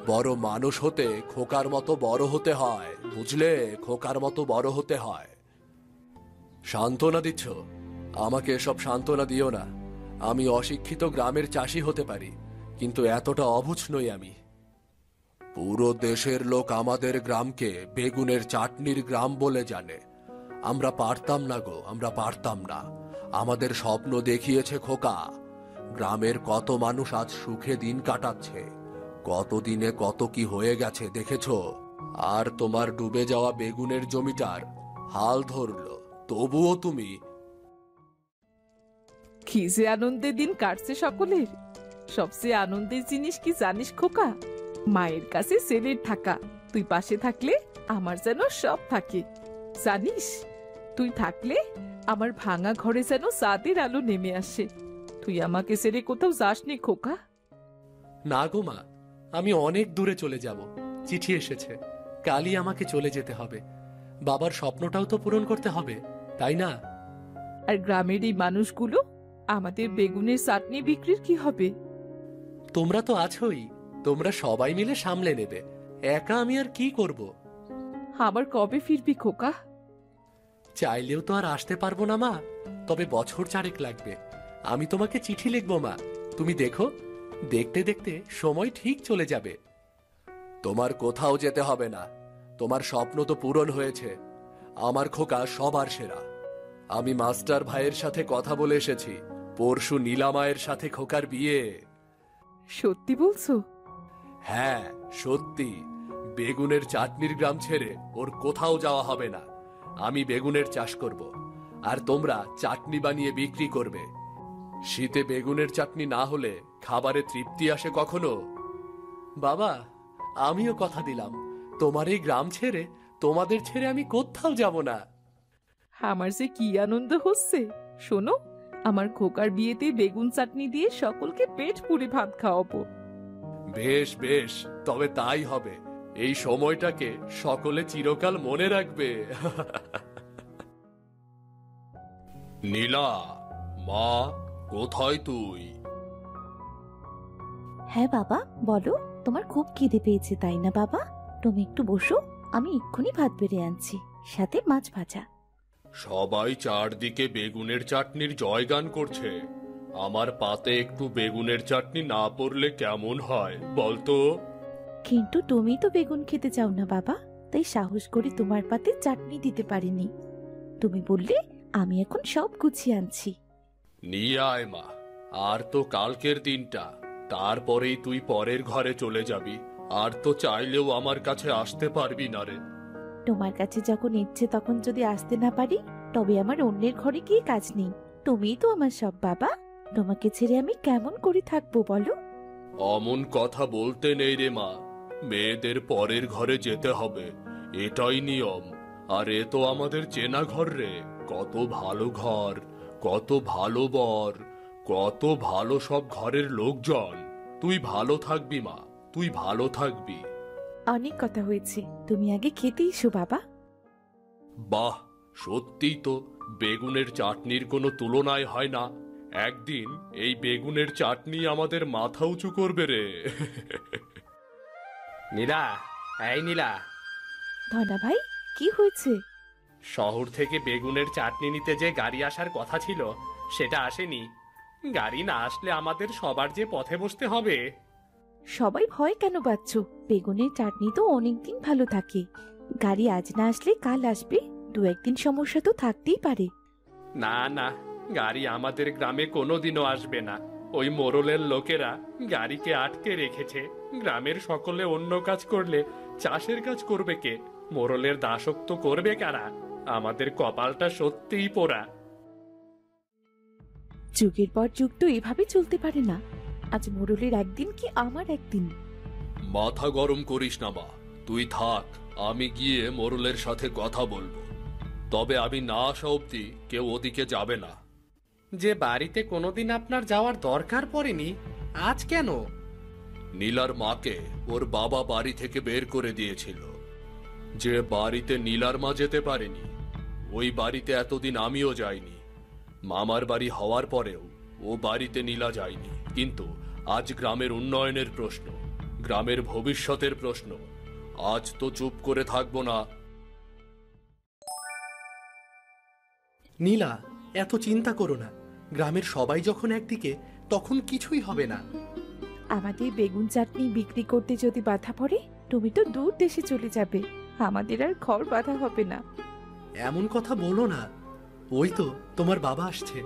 বড় মানুষ হতে খোকার মতো বড় হতে হয়, বুঝলে? খোকার মতো বড় হতে হয়। সান্ত্বনা দিচ্ছ? আমাকে এসব সান্ত্বনা দিও না। আমি অশিক্ষিত গ্রামের চাষি হতে পারি, কিন্তু এতটা অবুঝ নই আমি। পুরো দেশের লোক আমাদের গ্রামকে বেগুনের চাটনির গ্রাম বলে জানে। আমরা পারতাম না গো, আমরা পারতাম না। আমাদের স্বপ্ন দেখিয়েছে খোকা। গ্রামের কত মানুষ আজ সুখে দিন কাটাচ্ছে, কত দিনে কত কি হয়ে গেছে দেখেছো। আর তোমার ডুবে যাওয়া বেগুনের জমিটার হাল ধরলো, তবুও তুমি। কি যে আনন্দের দিন কাটছে সকলের। সবচেয়ে আনন্দের জিনিস কি জানিস খোকা? মায়ের কাছে ছেলের থাকা। তুই পাশে থাকলে আমার যেন সব থাকে, জানিস? তুই থাকলে আমার ভাঙা ঘরে যেন চাঁদের আলো নেমে আসে। তুই আমাকে ছেড়ে কোথাও যাসনি খোকা? না গো মা, আমি অনেক দূরে চলে যাব। চিঠি এসেছে, কালই আমাকে চলে যেতে হবে। বাবার স্বপ্নটাও তো পূরণ করতে হবে, তাই না? আর গ্রামের এই মানুষগুলো, আমাদের বেগুনের চাটনি বিক্রির কি হবে? তোমরা তো আছোই, তোমরা সবাই মিলে সামলে নেবে। একা আমি আর কি করব? আবার কবে ফিরবি খোকা? চাইলেও তো আর আসতে পারবো না মা, তবে বছর 4 লাগবে। আমি তোমাকে চিঠি লিখবো মা, তুমি দেখো, দেখতে দেখতে সময় ঠিক চলে যাবে। তোমার কোথাও যেতে হবে না, তোমার স্বপ্ন তো পূরণ হয়েছে। আমার খোকা সবার সেরা। আমি মাস্টার ভাইয়ের সাথে কথা বলে এসেছি, পরশু নীলামায়ের সাথে খোকার বিয়ে। সত্যি বলছো? হ্যাঁ সত্যি। বেগুনের চাটনির গ্রাম ছেড়ে ওর কোথাও যাওয়া হবে না। আমি বেগুনের চাষ করব, আর তোমরা চাটনি বানিয়ে বিক্রি করবে। শীতে বেগুনের চাটনি না হলে খাবারে তৃপ্তি আসে কখনো? বাবা, আমিও কথা দিলাম, তোমার এই গ্রাম ছেড়ে, তোমাদের ছেড়ে আমি কোথাও যাব না। আমার যে কি আনন্দ হচ্ছে! শোনো, আমার খোকার বিয়েতে বেগুন চাটনি দিয়ে সকলকে পেট পুরে ভাত খাওয়াবো। বেশ বেশ, তবে তাই হবে। এই সময়টাকে সকলে চিরকাল মনে রাখবে। নীলা, মা, কোথায় তুই? হ্যাঁ বাবা, বলো। তোমার খুব খিদে পেয়েছে তাই না বাবা? তুমি একটু বসো, আমি এক্ষুনি ভাত বেড়ে আনছি, সাথে মাছ ভাজা। সবাই চারদিকে বেগুনের চাটনির জয়গান করছে। আমার পাতে একটু বেগুনের চাটনি না পড়লে কেমন হয় বলতো? কিন্তু তুমি তো বেগুন খেতে চাও না বাবা, তাই সাহস করে তোমার পাতে চাটনি দিতে পারিনি। তুমি বললে, আমি এখন সব গুছিয়ে আনছি। নিয়ে আয় মা, আর তো কালকের দিনটা, তারপরেই তুই পরের ঘরে চলে যাবি। আর তো চাইলেও আমার কাছে আসতে পারবি না রে। তোমার কাছে যখন ইচ্ছে তখন যদি আসতে না পারি, তবে আমার অন্যের ঘরে গিয়ে কাজ নেই। তুমিই তো আমার সব বাবা, তোমাকে ছেড়ে আমি কেমন করে থাকবো বলো? অমন কথা বলতে নেই রে মা, মেয়েদের পরের ঘরে যেতে হবে, এটাই নিয়ম। আর এ তো আমাদের চেনা ঘর রে, কত ভালো ঘর, কত ভালো বর, কত ভালো সব ঘরের লোকজন। তুই ভালো থাকবি মা, তুই ভালো থাকবি। অনেক কথা হয়েছে, তুমি আগে খেতে এসো বাবা। বাহ, সত্যিই তো বেগুনের চাটনির কোনো তুলনায় হয় না। একদিন এই বেগুনের চাটনি আমাদের মাথা উঁচু করবে রে। নীলা, এই নীলা, ধনা ভাই, কি হয়েছে? শহর থেকে বেগুনের চাটনি নিতে যে গাড়ি আসার কথা ছিল সেটা আসেনি। গাড়ি না আসলে আমাদের সবার যে পথে বসতে হবে। সবাই ভয় কেন পাচ্ছ? বেগুনের চাটনি তো অনেকদিন ভালো থাকে। গাড়ি আজ না আসলে কাল আসবে, 2-1 দিন সমস্যা তো থাকতেই পারে। না না, গাড়ি আমাদের গ্রামে কোনোদিনও আসবে না। ওই মোড়লের লোকেরা গাড়িকে আটকে রেখেছে। গ্রামের সকলে অন্য কাজ করলে চাষের কাজ করবে কে? মোরলের দাসত্ব করবে কারা? আমাদের কপালটা সত্যিই পোড়া। যুগের পর যুগ তো এভাবে চলতে পারে না। আজ মোড়লের একদিন কি আমার একদিন। মাথা গরম করিস না মা, তুই থাক, আমি গিয়ে মোরলের সাথে কথা বলবো। তবে আমি না আসা অব্দি কেউ ওদিকে যাবে না। যে বাড়িতে কোনোদিন আপনার যাওয়ার দরকার পড়েনি, আজ কেন? নীলার মাকে ওর বাবা বাড়ি থেকে বের করে দিয়েছিল। যে বাড়িতে নীলার মা যেতে পারেনি, ওই বাড়িতে এতদিন আমিও যাইনি। মামার বাড়ি হওয়ার পরেও ও বাড়িতে নীলা যায়নি। কিন্তু আজ গ্রামের উন্নয়নের প্রশ্ন, গ্রামের ভবিষ্যতের প্রশ্ন, আজ তো চুপ করে থাকবো না। নীলা, এত চিন্তা করো না। গ্রামের সবাই যখন একদিকে, তখন কিছুই হবে না। আমাদের বেগুন চাটনি বিক্রি করতে যদি বাধা পড়ে, তুমি তো দূর দেশে চলে যাবে। আমাদের আর ঘর বাঁধা হবে না। এমন কথা বলো না। ওই তো তোমার বাবা আসছে।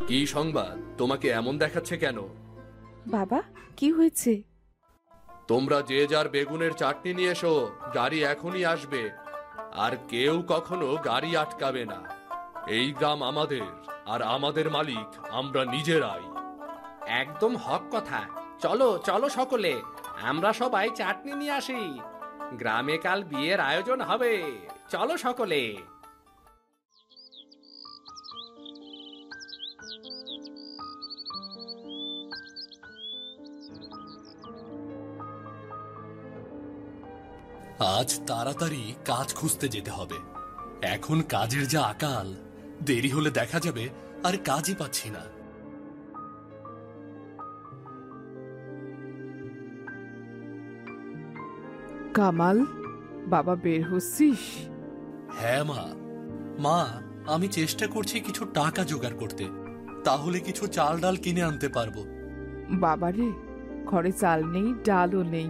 কি সংবাদ? তোমাকে এমন দেখাচ্ছে কেন? বাবা, কি হয়েছে? তোমরা যে যার বেগুনের চাটনি নিয়ে এসো, গাড়ি এখনই আসবে। আর কেউ কখনো গাড়ি আটকাবে না। এই গ্রাম আমাদের, আর আমাদের মালিক আমরা নিজেরাই। একদম হক কথা। চলো চলো সকলে, আমরা সবাই চাটনি নিয়ে আসি। গ্রামে কাল বিয়ের আয়োজন হবে। চলো সকলে। আজ তাড়াতাড়ি কাজ খুঁজতে যেতে হবে। এখন কাজের যা আকাল, দেরি হলে দেখা যাবে আর কাজই পাচ্ছি না। কামাল, বাবা বের হচ্ছিস? হ্যাঁ মা। মা, আমি চেষ্টা করছি কিছু টাকা জোগাড় করতে, তাহলে কিছু চাল ডাল কিনে আনতে পারবো। বাবারে, ঘরে চাল নেই, ডালও নেই।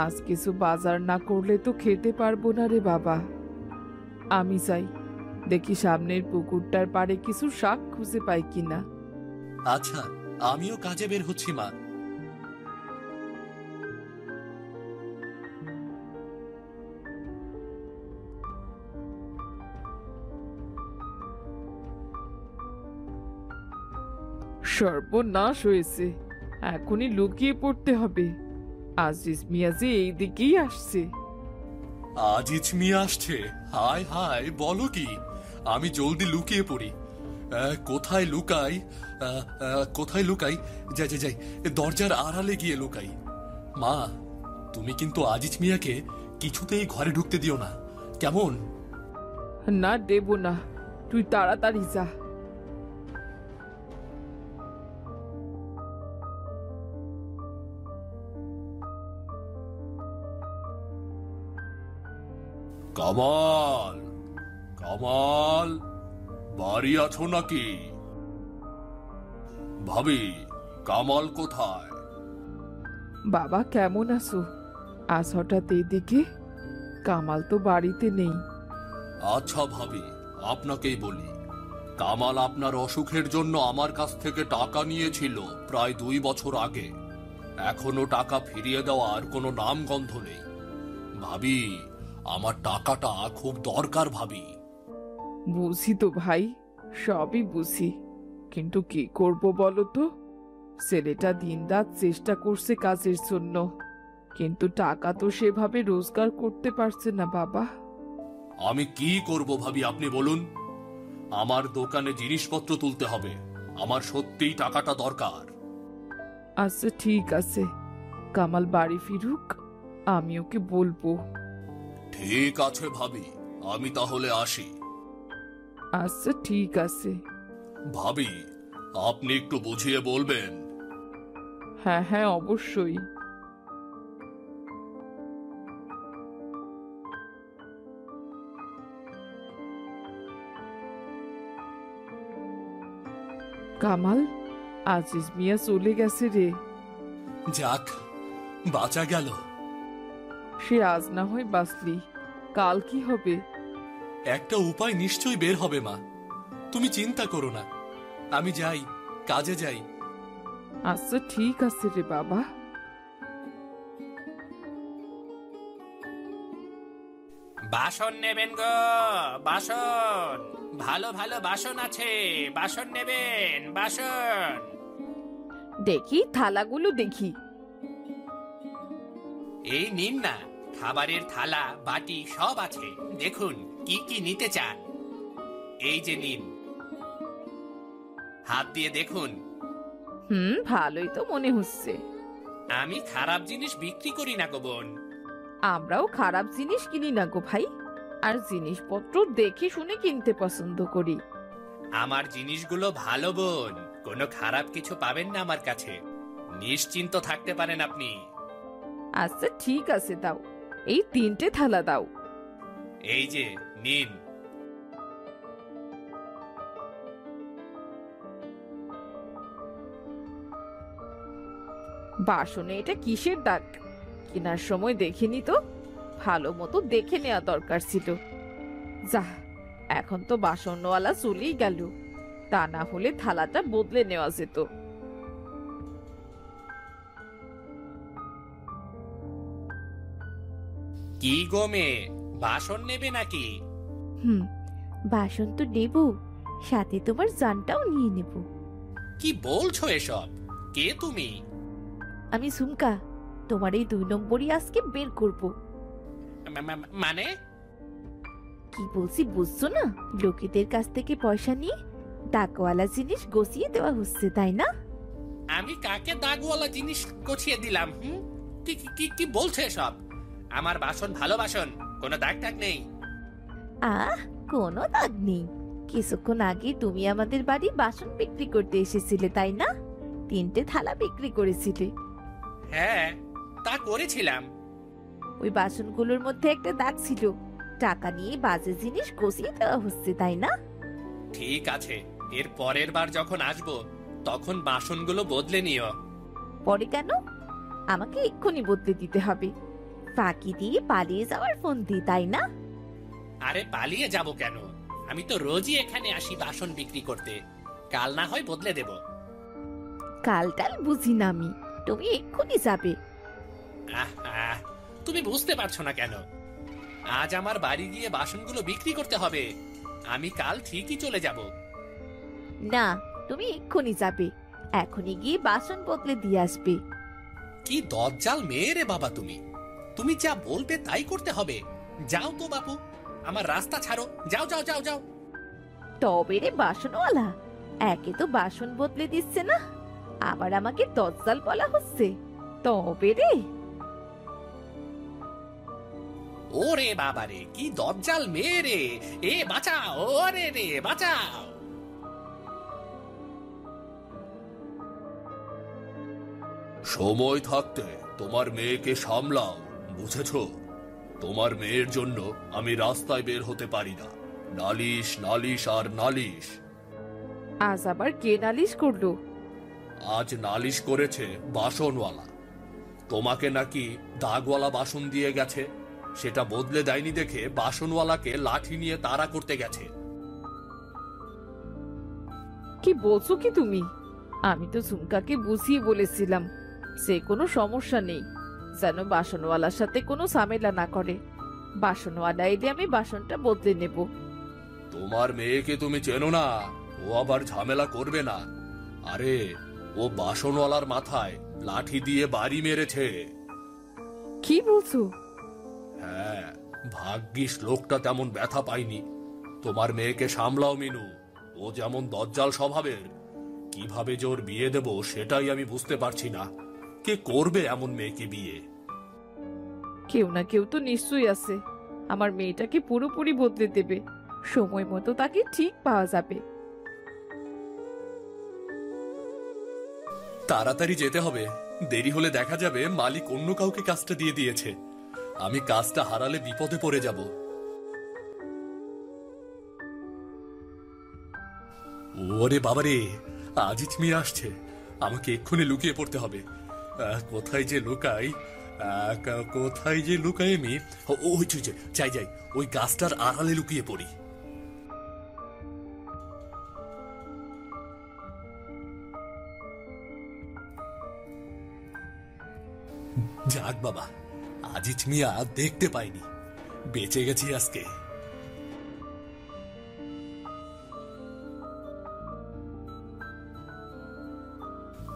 আজ কিছু বাজার না করলে তো খেতে পারবো না রে বাবা। আমি চাই দেখি সামনের পুকুরটার পাড়ে কিছু শাক খুঁজে পাই কিনা। আচ্ছা, আমিও কাজে বের হচ্ছি মা। সর্বনাশ হয়েছে, এখনই লুকিয়ে পড়তে হবে। আজিজ মিয়া যে এই দিকেই আসছে। আজিজ মিয়া আসছে? হায় হায়, বলো কি? আমি জলদি লুকিয়ে পড়ি। কোথায় লুকাই? কোথায় লুকাই? যাই যাই যাই, দরজার আড়ালে গিয়ে লুকাই। মা, তুমি কিন্তু আজিজ মিয়াকে কিছুতেই ঘরে ঢুকতে দিও না, কেমন? না, দেব না। তুই তাড়াতাড়ি যা। কামাল, কামাল, বাড়ি আছো নাকি? ভাবি, কামাল কোথায়? বাবা কেমন আছো? আজ হঠাৎ এইদিকে? কামাল তো বাড়িতে নেই। আচ্ছা ভাবি, আপনাকেই বলি, কামাল আপনার অসুখের জন্য আমার কাছ থেকে টাকা নিয়েছিল প্রায় 2 বছর আগে। এখনো টাকা ফিরিয়ে দেওয়ার কোনো নামগন্ধ নেই। ভাবি, আমার টাকাটা খুব দরকার ভাবি। বুঝি তো ভাই, সবই বুঝি, কিন্তু কি করব বলো তো? ছেলেটা দিনরাত চেষ্টা করছে কাজের জন্য, কিন্তু টাকা তো সেভাবে রোজগার করতে পারছে না বাবা। আমি কি করব ভাবি, আপনি বলুন। আমার দোকানে জিনিসপত্র তুলতে হবে, আমার সত্যিই টাকাটা দরকার। আচ্ছা ঠিক আছে, কামাল বাড়ি ফিরুক, আমি ওকে বলবো। ঠিক আছে ভাবি, আমি তাহলে আসি। আচ্ছা ঠিক আছে। ভাবি, আপনি একটু বুঝিয়ে বলবেন? হ্যাঁ হ্যাঁ, অবশ্যই। কামাল, আজিজ মিয়া চলে গেছে রে। যাক, বাঁচা গেল। সে আজ না হয় বাঁচলি, কাল কি হবে? একটা উপায় নিশ্চয়ই বের হবে মা, তুমি চিন্তা করো না। আমি যাই, কাজে যাই। আচ্ছা ঠিক আছে রে বাবা। বাসন নেবেন গো, বাসন। ভালো ভালো বাসন আছে, বাসন নেবেন, বাসন। দেখি থালাগুলো দেখি। এই নিন না, খাবারের থালা বাটি সব আছে। দেখুন কি কি নিতে চান। এই যে নিন, হাত দিয়ে দেখুন। ভালোই তো মনে হচ্ছে। আমি খারাপ জিনিস বিক্রি করি না গো বোন। আমরাও খারাপ জিনিস কিনি না গো ভাই, আর জিনিসপত্র দেখে শুনে কিনতে পছন্দ করি। আমার জিনিসগুলো ভালো বোন, কোনো খারাপ কিছু পাবেন না আমার কাছে। নিশ্চিন্ত থাকতে পারেন আপনি। আচ্ছা ঠিক আছে, দাও এই 3টে থালা দাও। এই যে নিন। বাসনে এটা কিসের দাগ? কেনার সময় দেখিনি তো, ভালো মতো দেখে নেওয়া দরকার ছিল। যা, এখন তো বাসনওয়ালা চলেই গেল, তা না হলে থালাটা বদলে নেওয়া যেত। কি গো মেয়ে, বাসন নেবে নাকি? বাসন তো নেব, সাথে তোমার জানটাও নিয়ে নেব। কি বলছো এসব? কে তুমি? আমি সুমকা, তোমার এই 2 নম্বরই আজকে বের করব। মানে? কি বলছি বুঝছো না? লোকেদের কাছ থেকে পয়সা নিয়ে দাগওয়ালা জিনিস গছিয়ে দেওয়া হচ্ছে, তাই না? আমি কাকে দাগওয়ালা জিনিস গছিয়ে দিলাম? কি কি কি বলছো এসব? আমার বাসন ভালো বাসন, কোনো দাগ টাগ নেই। কোনো দাগ নেই। কিছুক্ষণ আগে তুমি আমাদের বাড়ি বাসন বিক্রি করতে এসেছিলে, তাই না? 3টে থালা বিক্রি করেছিলে। হ্যাঁ, তা করেছিলাম। ওই বাসনগুলোর মধ্যে একটা দাগ ছিল। টাকা নিয়ে বাজে জিনিস গছিয়ে দেওয়া হচ্ছে, তাই না? ঠিক আছে, এর পরের বার যখন আসবো তখন বাসনগুলো বদলে নিও। পরে কেন? আমাকে এক্ষুনি বদলে দিতে হবে। ফাঁকি দিয়ে পালিয়ে যাওয়ার ফোন দি, তাই না? আরে পালিয়ে যাব কেন? আমি তো রোজই এখানে আসি বাসন বিক্রি করতে। কাল না হয় বদলে দেব। কালটাল বুঝি না আমি, তুমি এক্ষুনি যাবে। তুমি বুঝতে পারছো না কেন? আজ আমার বাড়ি গিয়ে বাসনগুলো বিক্রি করতে হবে। আমি কাল ঠিকই চলে যাব। না, তুমি এক্ষুনি যাবে, এখনই গিয়ে বাসন বদলে দিয়ে আসবে। কি দজ্জাল মেয়ে রে বাবা তুমি! তুমি যা বলবে তাই করতে হবে। যাও তো বাপু, আমার রাস্তা ছাড়ো। যাও যাও যাও যাও। তবে রে বাসনওয়ালা, একে তো বাসন বদলে দিচ্ছে না, আবার আমাকে দজ্জাল বলা হচ্ছে। তবে রে। ওরে বাবা রে, কি দজ্জাল মেয়ে রে! এ বাঁচাও, ওরে রে বাঁচাও। সময় থাকতে তোমার মেয়েকে সামলাও, বুঝেছো? তোমার মেয়ের জন্য আমি রাস্তায় বের হতে পারি না। নালিশ নালিশ আর নালিশ। আজ আবার কে নালিশ করলো? আজ নালিশ করেছে বাসনওয়ালা। তোমাকে নাকি দাগওয়ালা বাসন দিয়ে গেছে, সেটা বদলে দেয়নি দেখে বাসনওয়ালাকে লাঠি নিয়ে তাড়া করতে গেছে। কি বলছো কি তুমি? আমি তো ঝুমকাকে বুঝিয়ে বলেছিলাম যে কোনো সমস্যা নেই, যেন বাসনওয়ালার সাথে কোনো ঝামেলা না করে। বাসনওয়ালা এলে আমি বাসনটা বদলে নেব। তোমার মেয়েকে তুমি চেনো না, ও আবার ঝামেলা করবে না। আরে, ও বাসনওয়ালার মাথায় লাঠি দিয়ে বাড়ি মেরেছে। কি বলছো? হ্যাঁ, ভাগ্যিস লোকটা তেমন ব্যথা পায়নি। তোমার মেয়েকে সামলাও মিনু, ও যেমন দজ্জাল স্বভাবের। কিভাবে যে ওর বিয়ে দেব সেটাই আমি বুঝতে পারছি না। কে করবে এমন মেয়েকে বিয়ে? কেউ না কেউ তো নিশ্চয়ই আছে, আমার মেয়েটাকে পুরোপুরি বদলে দেবে। সময় মতো তাকে ঠিক পাওয়া যাবে। তাড়াতাড়ি যেতে হবে, দেরি হলে দেখা যাবে মালিক অন্য কাউকে কাজটা দিয়ে দিয়েছে। আমি কাজটা হারালে বিপদে পড়ে যাব। ওরে বাবারে, আজিজ মিয়া আসছে। আমাকে এক্ষুনি লুকিয়ে পড়তে হবে। কোথায় যে লুকাই, কোথায় যে লুকাই আমি? ওই যাই যাই, ওই গাছটার আড়ালে লুকিয়ে পড়ি। যাক বাবা, আজিজ মিয়া দেখতে পাইনি। বেঁচে গেছি আজকে।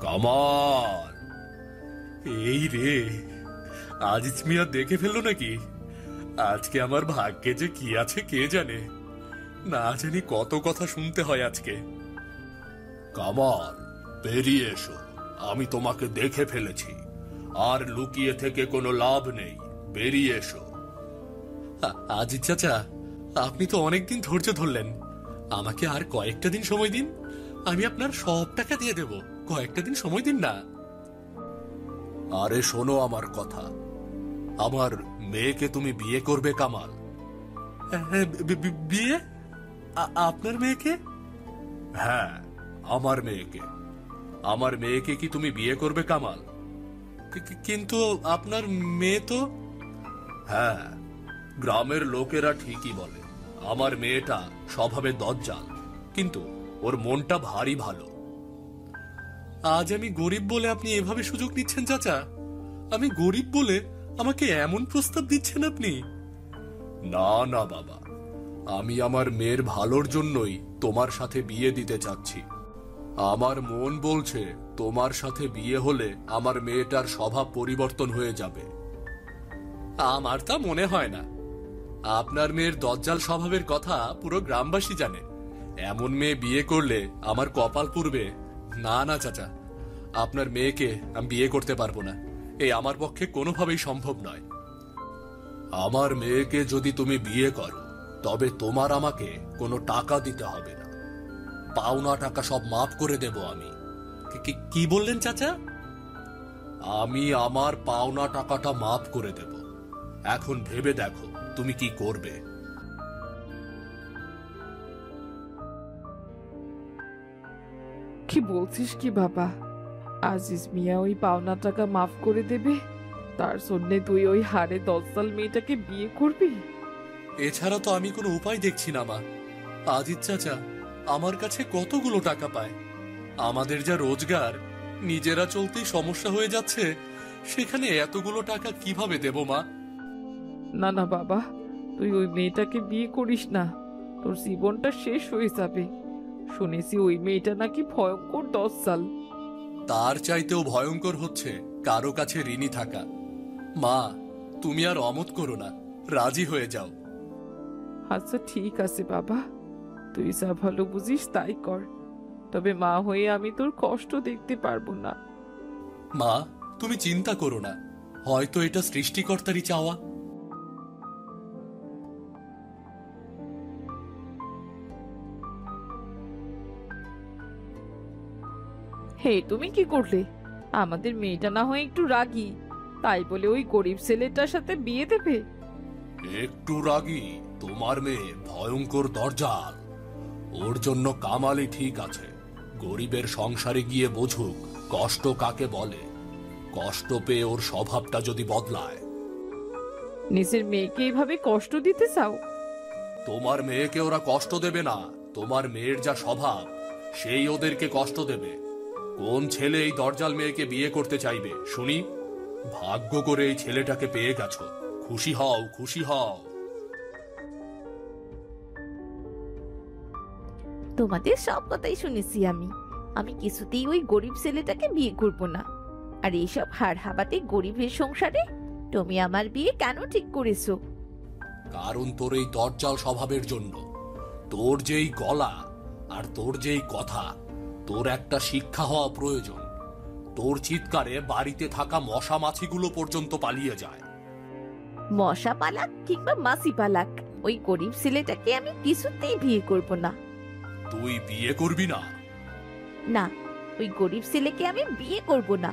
কামাল, এই রে, আজিজ মিয়া দেখে ফেললো নাকি? আজকে আমার ভাগ্যে যে কি আছে কে জানে, না জানি কত কথা শুনতে হয় আজকে। কামাল, বেরিয়ে এসো, আমি তোমাকে দেখে ফেলেছি। আর লুকিয়ে থেকে কোনো লাভ নেই, বেরিয়ে এসো। আজিজ চাচা, আপনি তো অনেকদিন ধৈর্য ধরলেন, আমাকে আর কয়েকটা দিন সময় দিন, আমি আপনার সব টাকা দিয়ে দেব। কয়েকটা দিন সময় দিন না। আরে শোনো আমার কথা, আমার মেয়েকে তুমি বিয়ে করবে কামাল। বিয়ে? আপনার মেয়েকে? হ্যাঁ, আমার মেয়েকে। আমার মেয়েকে কি তুমি বিয়ে করবে কামাল? কিন্তু আপনার মেয়ে তো। হ্যাঁ, গ্রামের লোকেরা ঠিকই বলে আমার মেয়েটা স্বভাবে দজ্জাল, কিন্তু ওর মনটা ভারী ভালো। আজ আমি গরিব বলে আপনি এভাবে সুযোগ নিচ্ছেন চাচা? আমি গরিব বলে আমাকে এমন প্রস্তাব দিচ্ছেন আপনি? না না বাবা, আমি আমার মেয়ের ভালোর জন্যই তোমার সাথে বিয়ে দিতে চাচ্ছি। আমার মন বলছে তোমার সাথে বিয়ে হলে আমার মেয়েটার স্বভাব পরিবর্তন হয়ে যাবে। আমার তা মনে হয় না। আপনার মেয়ের দজ্জাল স্বভাবের কথা পুরো গ্রামবাসী জানে। এমন মেয়ে বিয়ে করলে আমার কপাল পুড়বে। না না চাচা, আপনার মেয়েকে আমি বিয়ে করতে পারবো না। এই আমার পক্ষে কোনোভাবেই সম্ভব নয়। আমার মেয়েকে যদি তুমি বিয়ে করো, তবে তোমার আমাকে কোনো টাকা দিতে হবে না। পাওনা টাকা সব মাফ করে দেব আমি। কি বললেন চাচা? আমি আমার পাওনা টাকাটা মাফ করে দেব। এখন ভেবে দেখো তুমি কি করবে। কি বলছিস কি বাবা? আজিজ মিয়া ওই পাওনা টাকা মাফ করে দেবে? তার জন্যে তুই ওই হাড়ে দজ্জাল মেয়েটাকে বিয়ে করবি? এছাড়া তো আমি কোনো উপায় দেখছি না মা। আজিজ চাচা আমার কাছে কতগুলো টাকা পায়। আমাদের যা রোজগার, নিজেরা চলতেই সমস্যা হয়ে যাচ্ছে, সেখানে এতগুলো টাকা কিভাবে দেব মা? না না বাবা, তুই ওই মেয়েটাকে বিয়ে করিস না, তোর জীবনটা শেষ হয়ে যাবে। শুনেছি ওই মেয়েটা নাকি ভয়ঙ্কর দজ্জাল। তার চাইতেও ভয়ঙ্কর হচ্ছে কারো কাছে ঋণী থাকা। মা, তুমি আর অমত করো না, রাজি হয়ে যাও। আচ্ছা ঠিক আছে বাবা, তুই যা ভালো বুঝিস তাই কর, তবে মা হয়ে আমি তোর কষ্ট দেখতে পারবো না। মা, তুমি চিন্তা করো না, হয়তো এটা সৃষ্টিকর্তারই চাওয়া। হে, তুমি কি করলে? আমাদের মেয়েটা না হয় একটু রাগী, তাই বলে ওই গরিব ছেলেটার সাথে বিয়ে দেবে? একটু রাগী? তোমার মেয়ে ভয়ঙ্কর দজ্জাল। ওর জন্য কামালই ঠিক আছে। গরিবের সংসারে গিয়ে বুঝুক কষ্ট কাকে বলে। কষ্ট পেয়ে ওর স্বভাবটা যদি বদলায়। নিজের মেয়েকে এইভাবে কষ্ট দিতে চাও? তোমার মেয়েকে ওরা কষ্ট দেবে না। তোমার মেয়ের যা স্বভাব, সেই ওদেরকে কষ্ট দেবে। কোন ছেলে এই দজ্জাল মেয়েকে বিয়ে করতে চাইবে শুনি? ভাগ্য করে এই ছেলেটাকে পেয়ে গেছো, খুশি হও, খুশি হও। তোমাদের সব কথাই শুনেছি আমি। আমি কিছুতেই ওই গরিব ছেলেটাকে বিয়ে করব না। আর এইসব হাড় হাবাতে গরিবের সংসারে তুমি আমার বিয়ে কেন ঠিক করেছো? কারণ তোর এই দজ্জাল স্বভাবের জন্য। তোর যেই গলা আর তোর যেই কথা, তোর একটা শিক্ষা হওয়া প্রয়োজন। তোর চিৎকারে বাড়িতে থাকা মশা মাছিগুলো পর্যন্ত পালিয়ে যায়। মশা পালাক কিংবা মাছি পালাক, ওই গরিব ছেলেটাকে আমি কিছুতেই বিয়ে করব না। তুই বিয়ে করবি না? না, ওই গরিব ছেলেকে আমি বিয়ে করব না।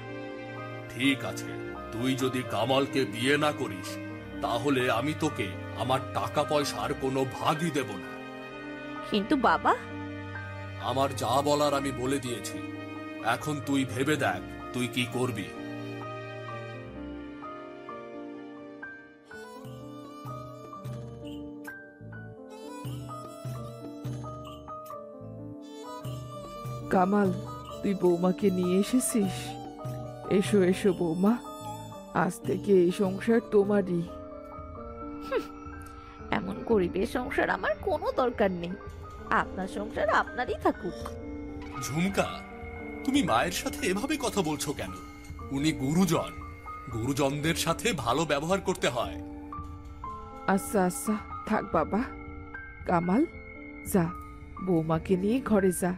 ঠিক আছে, তুই যদি কামালকে বিয়ে না করিস, তাহলে আমি তোকে আমার টাকা পয়সার কোনো ভাগই দেব না। কিন্তু বাবা, আমার যা বলার আমি বলে দিয়েছি। এখন তুই ভেবে দেখ তুই কি করবি। কামাল, তুই বৌমাকে নিয়ে এসেছিস? এসো এসো বৌমা, আজ থেকে এই সংসার তোমারই। গরিবের সংসার আমার কোনো দরকার নেই। আপনার সংসার আপনারই থাকুক। ঝুমকা, তুমি মায়ের সাথে এভাবে কথা বলছো কেন? উনি গুরুজন, গুরুজনদের সাথে ভালো ব্যবহার করতে হয়। আচ্ছা আচ্ছা, থাক বাবা। কামাল, যা, বৌমাকে নিয়ে ঘরে যা।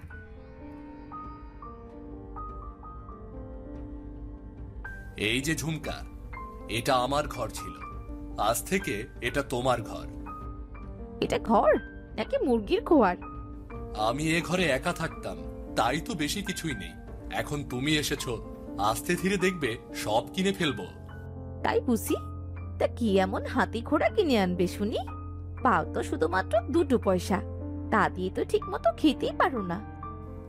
এই যে ঝুমকা, এটা আমার ঘর ছিল, আজ থেকে এটা তোমার ঘর। এটা ঘর নাকি মুরগির খোয়ার? আমি এ ঘরে একা থাকতাম, তাই তো বেশি কিছুই নেই। এখন তুমি এসেছো, আস্তে ধীরে দেখবে সব কিনে ফেলবো। তাই বুঝি। তা কি এমন হাতি ঘোড়া কিনে আনবে শুনি? পাও তো শুধুমাত্র 2 পয়সা, তা দিয়ে তো ঠিক মতো খেতেই পারো না।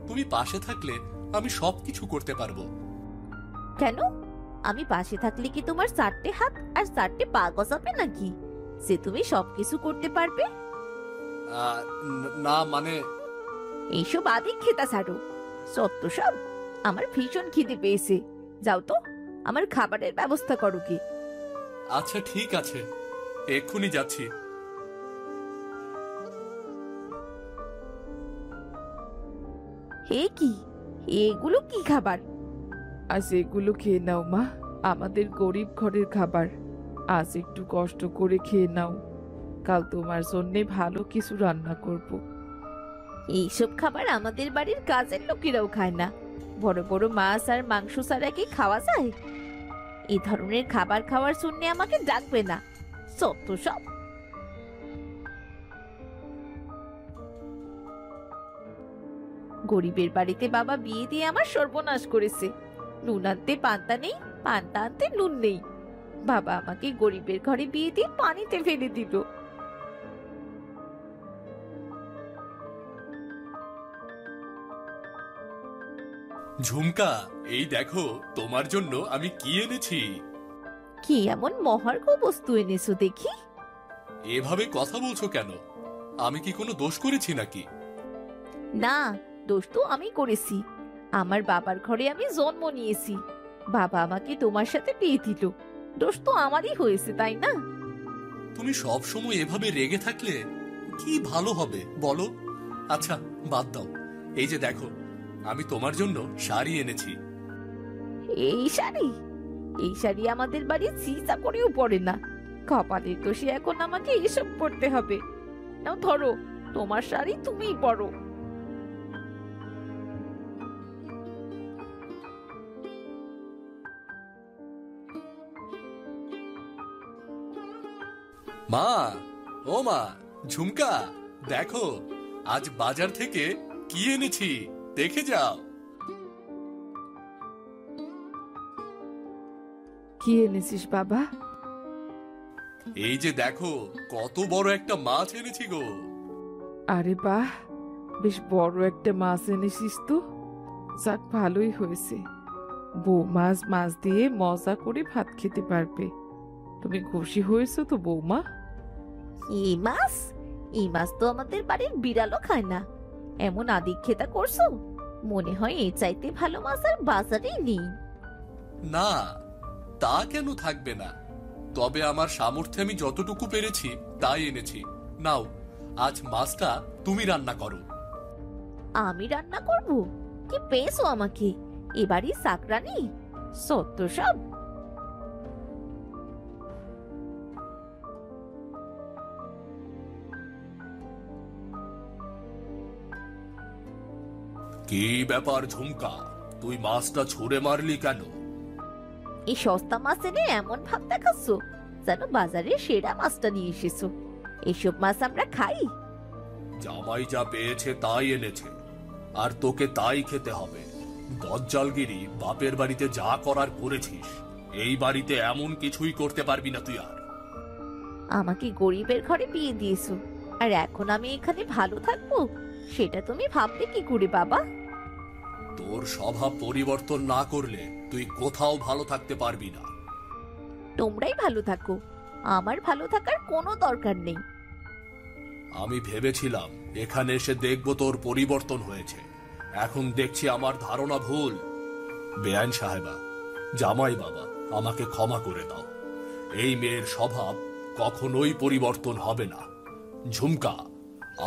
তুমি পাশে থাকলে আমি সবকিছু করতে পারবো। কেন? আমি পাশে থাকলে কি তোমার 4টে হাত আর 4টে পা গজাবে নাকি যে তুমি সবকিছু করতে পারবে? না মানে, এইসব আদি খেতা ছাড়ো, সত্য সব। আমার ভীষণ খিদে পেয়েছে, যাও তো আমার খাবারের ব্যবস্থা করো কি। আচ্ছা ঠিক আছে, এক্ষুনি যাচ্ছি। হে কি, এগুলো কি খাবার? আজ এগুলো খেয়ে নাও মা, আমাদের গরিব ঘরের খাবার। আজ একটু কষ্ট করে খেয়ে নাও, কাল তোমার জন্যে ভালো কিছু রান্না করব। এইসব খাবার আমাদের বাড়ির কাজের লোকেরাও খায় না। বড় বড় মাছ আর মাংস ছাড়া কি খাওয়া যায়? এই ধরনের খাবার খাওয়ার জন্য আমাকে ডাকবে না, সত্য সব। গরিবের বাড়িতে বাবা বিয়ে দিয়ে আমার সর্বনাশ করেছে। নুন আনতে পান্তা নেই, পান্তা আনতে নুন নেই। বাবা আমাকে গরিবের ঘরে বিয়ে দিয়ে পানিতে ফেলে দিল। ঝুমকা, এই দেখো তোমার জন্য আমি কি এনেছি। কি এমন মহার্ঘ বস্তু এনেছো দেখি? এভাবে কথা বলছো কেন? আমি কি কোনো দোষ করেছি নাকি? না, দোষ তো আমি করেছি। আমার বাবার ঘরে আমি জন্ম নিয়েছি, বাবা আমাকে তোমার সাথে বিয়ে দিল। দোষ তো আমারই হয়েছে, তাই না? তুমি সব সময় এভাবে রেগে থাকলে কি ভালো হবে বলো? আচ্ছা বাদ দাও, এই যে দেখো আমি তোমার জন্য শাড়ি এনেছি। এই শাড়ি? এই শাড়ি আমাদের বাড়ির চিন্তা করেও পড়ে না। কপালের দোষে এখন আমাকে এসব পড়তে হবে। নাও ধরো, তোমার শাড়ি তুমিই পরো। মা, ও মা, ঝুমকা, দেখো আজ বাজার থেকে কি এনেছি, দেখে যাও। কি এনেছিস বাবা? এই যে দেখো কত বড় একটা মাছ এনেছি গো। আরে বাহ, বেশ বড় একটা মাছ এনেছিস তো। যাক, ভালোই হয়েছে। বৌমা আজ মাছ দিয়ে মজা করে ভাত খেতে পারবে। তুমি খুশি হয়েছো তো বৌমা? এই মাছ? এই মাছ তো আমাদের বাড়ির বিড়ালও খায় না। এমন আদিক্ষেতা করছো, মনে হয় এই চাইতে ভালো মাছ আর বাজারেই নেই। না, তা কেন থাকবে না? তবে আমার সামর্থ্যে আমি যতটুকু পেরেছি তাই এনেছি। নাও, আজ মাছটা তুমি রান্না করো। আমি রান্না করব? কি পেয়েছো আমাকে, এবারই চাকরানি? সত্য সব। কি ব্যাপার ঝুমকা, তুই মাছটা ছুঁড়ে মারলি কেন? এই সস্তা মাছ এনে এমন ভাব দেখাচ্ছ যেন বাজারে সেরা মাছটা নিয়ে এসেছো। এসব মাছ আমরা খাই? জামাই যা পেয়েছে তাই এনেছে, আর তোকে তাই খেতে হবে। দজ্জালগিরি বাপের বাড়িতে যা করার করেছিস, এই বাড়িতে এমন কিছুই করতে পারবি না তুই আর। আমাকে গরিবের ঘরে বিয়ে দিয়েছো, আর এখন আমি এখানে ভালো থাকবো সেটা তুমি ভাবলে কি করে বাবা? তোর স্বভাব পরিবর্তন না করলে তুই কোথাও ভালো থাকতে পারবি না। তোমরাই ভালো থাকো, আমার ভালো থাকার কোনো দরকার নেই। আমি ভেবেছিলাম এখানে এসে দেখবো তোর পরিবর্তন হয়েছে, এখন দেখছি আমার ধারণা ভুল। বেআইন সাহেবা, জামাই বাবা, আমাকে ক্ষমা করে দাও। এই মেয়ের স্বভাব কখনোই পরিবর্তন হবে না। ঝুমকা,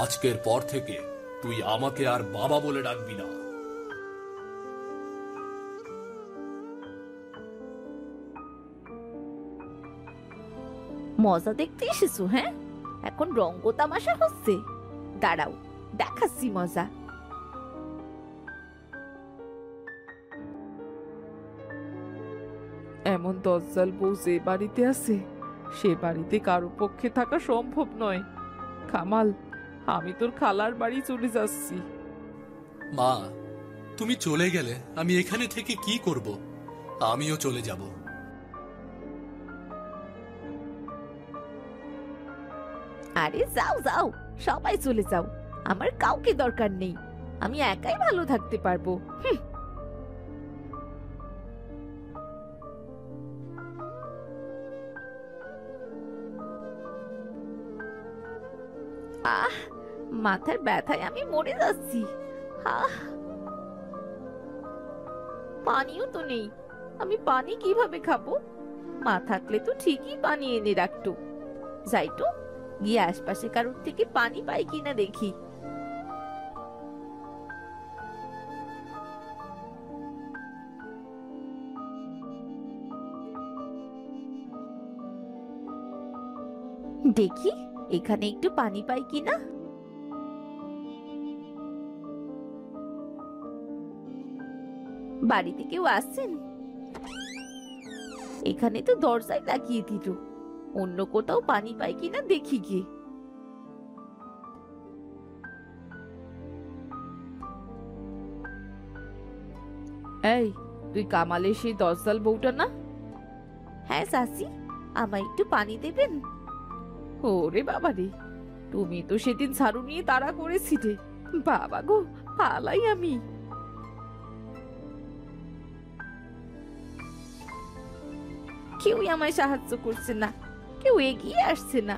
আজকের পর থেকে তুই আমাকে আর বাবা বলে ডাকবি না। মজা দেখতে এসেছো? হ্যাঁ, এখন রঙ্গ তামাশা হচ্ছে। দাঁড়াও, দেখাচ্ছি মজা। এমন দজ্জাল বউ যে বাড়িতে আছে সে বাড়িতে কারো পক্ষে থাকা সম্ভব নয়। কামাল, আমি তোর খালার বাড়ি চলে যাচ্ছি। মা, তুমি চলে গেলে আমি এখানে থেকে কি করব? আমিও চলে যাব। আরে যাও যাও, সবাই চলে যাও, আমার কাউকে দরকার নেই, আমি একাই ভালো থাকতে পারবো। আহ, মাথার ব্যথায় আমি মরে যাচ্ছি। আহ, পানিও তো নেই, আমি পানি কিভাবে খাবো? মা থাকলে তো ঠিকই পানি এনে রাখতো। যাই তো, গিয়ে আশপাশে কারোর থেকে পানি পাই কিনা দেখি। দেখি এখানে একটু পানি পাই কিনা। বাড়িতে কেউ আসছেন? এখানে তো দরজায় লাগিয়ে দিল, অন্য কোথাও পানি পাই কিনা দেখি গিয়ে। এই, তুই কামালের সেই দজ্জাল বউটা না? হ্যাঁ চাচি, আমায় একটু পানি দেবেন? ওরে বাবা রে, তুমি তো সেদিন ঝাড়ু নিয়ে তাড়া করেছিলে। বাবা গো, পালাই আমি। কেউই আমায় সাহায্য করছে না, কেউ এগিয়ে আসছে না।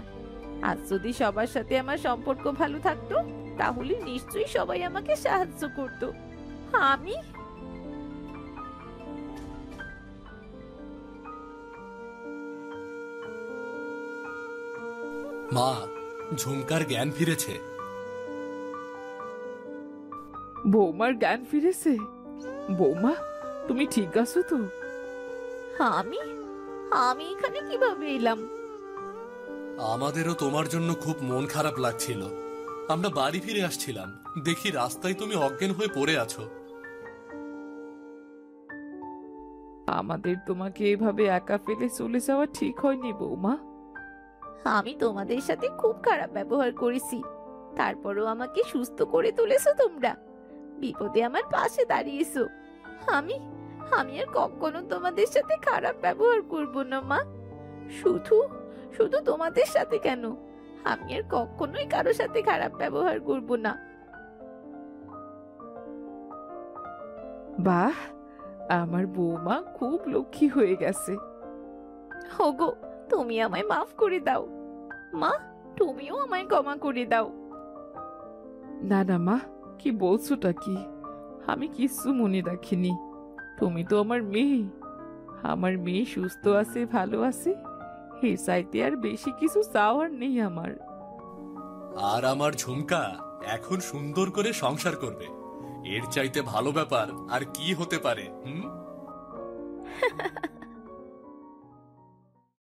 আজ যদি সবার সাথে আমার সম্পর্ক ভালো থাকতো তাহলে নিশ্চয়ই সবাই আমাকে সাহায্য করতো। আমি মা, ঝুমকার জ্ঞান ফিরেছে। বৌমার জ্ঞান ফিরেছে? বৌমা, তুমি ঠিক আছো তো? আমি আমি এখানে কিভাবে এলাম? আমাদেরও তোমার জন্য খুব মন খারাপ লাগছিল। আমরা বাড়ি ফিরে আসছিলাম, দেখি রাস্তায় তুমি অজ্ঞান হয়ে পড়ে আছো। আমাদের তোমাকে এভাবে একা ফেলে চলে যাওয়া ঠিক হয়নি বৌমা। আমি তোমাদের সাথে খুব খারাপ ব্যবহার করেছি, তারপরও আমাকে সুস্থ করে তুলেছো তোমরা, বিপদে আমার পাশে দাঁড়িয়েছো। আমি আমি আর কখনো তোমাদের সাথে খারাপ ব্যবহার করব না মা। শুধু শুধু তোমাদের সাথে কেন, আমি আর কখনোই কারো সাথে খারাপ ব্যবহার করব না। বাহ, আমার বৌমা খুব লক্ষ্মী হয়ে গেছে। ওগো, তুমি আমায় মাফ করে দাও মা, তুমিও আমায় ক্ষমা করে দাও। না না মা, কি বলছোটা কি? আমি কিছু মনে রাখিনি। তুমি তো আমার মেয়ে। আমার মেয়ে সুস্থ আছে, ভালো আছে, এর চাইতে আর বেশি কিছু চাওয়ার নেই আমার। আর আমার ঝুমকা এখন সুন্দর করে সংসার করবে। এর চাইতে ভালো ব্যাপার আর কি হতে পারে?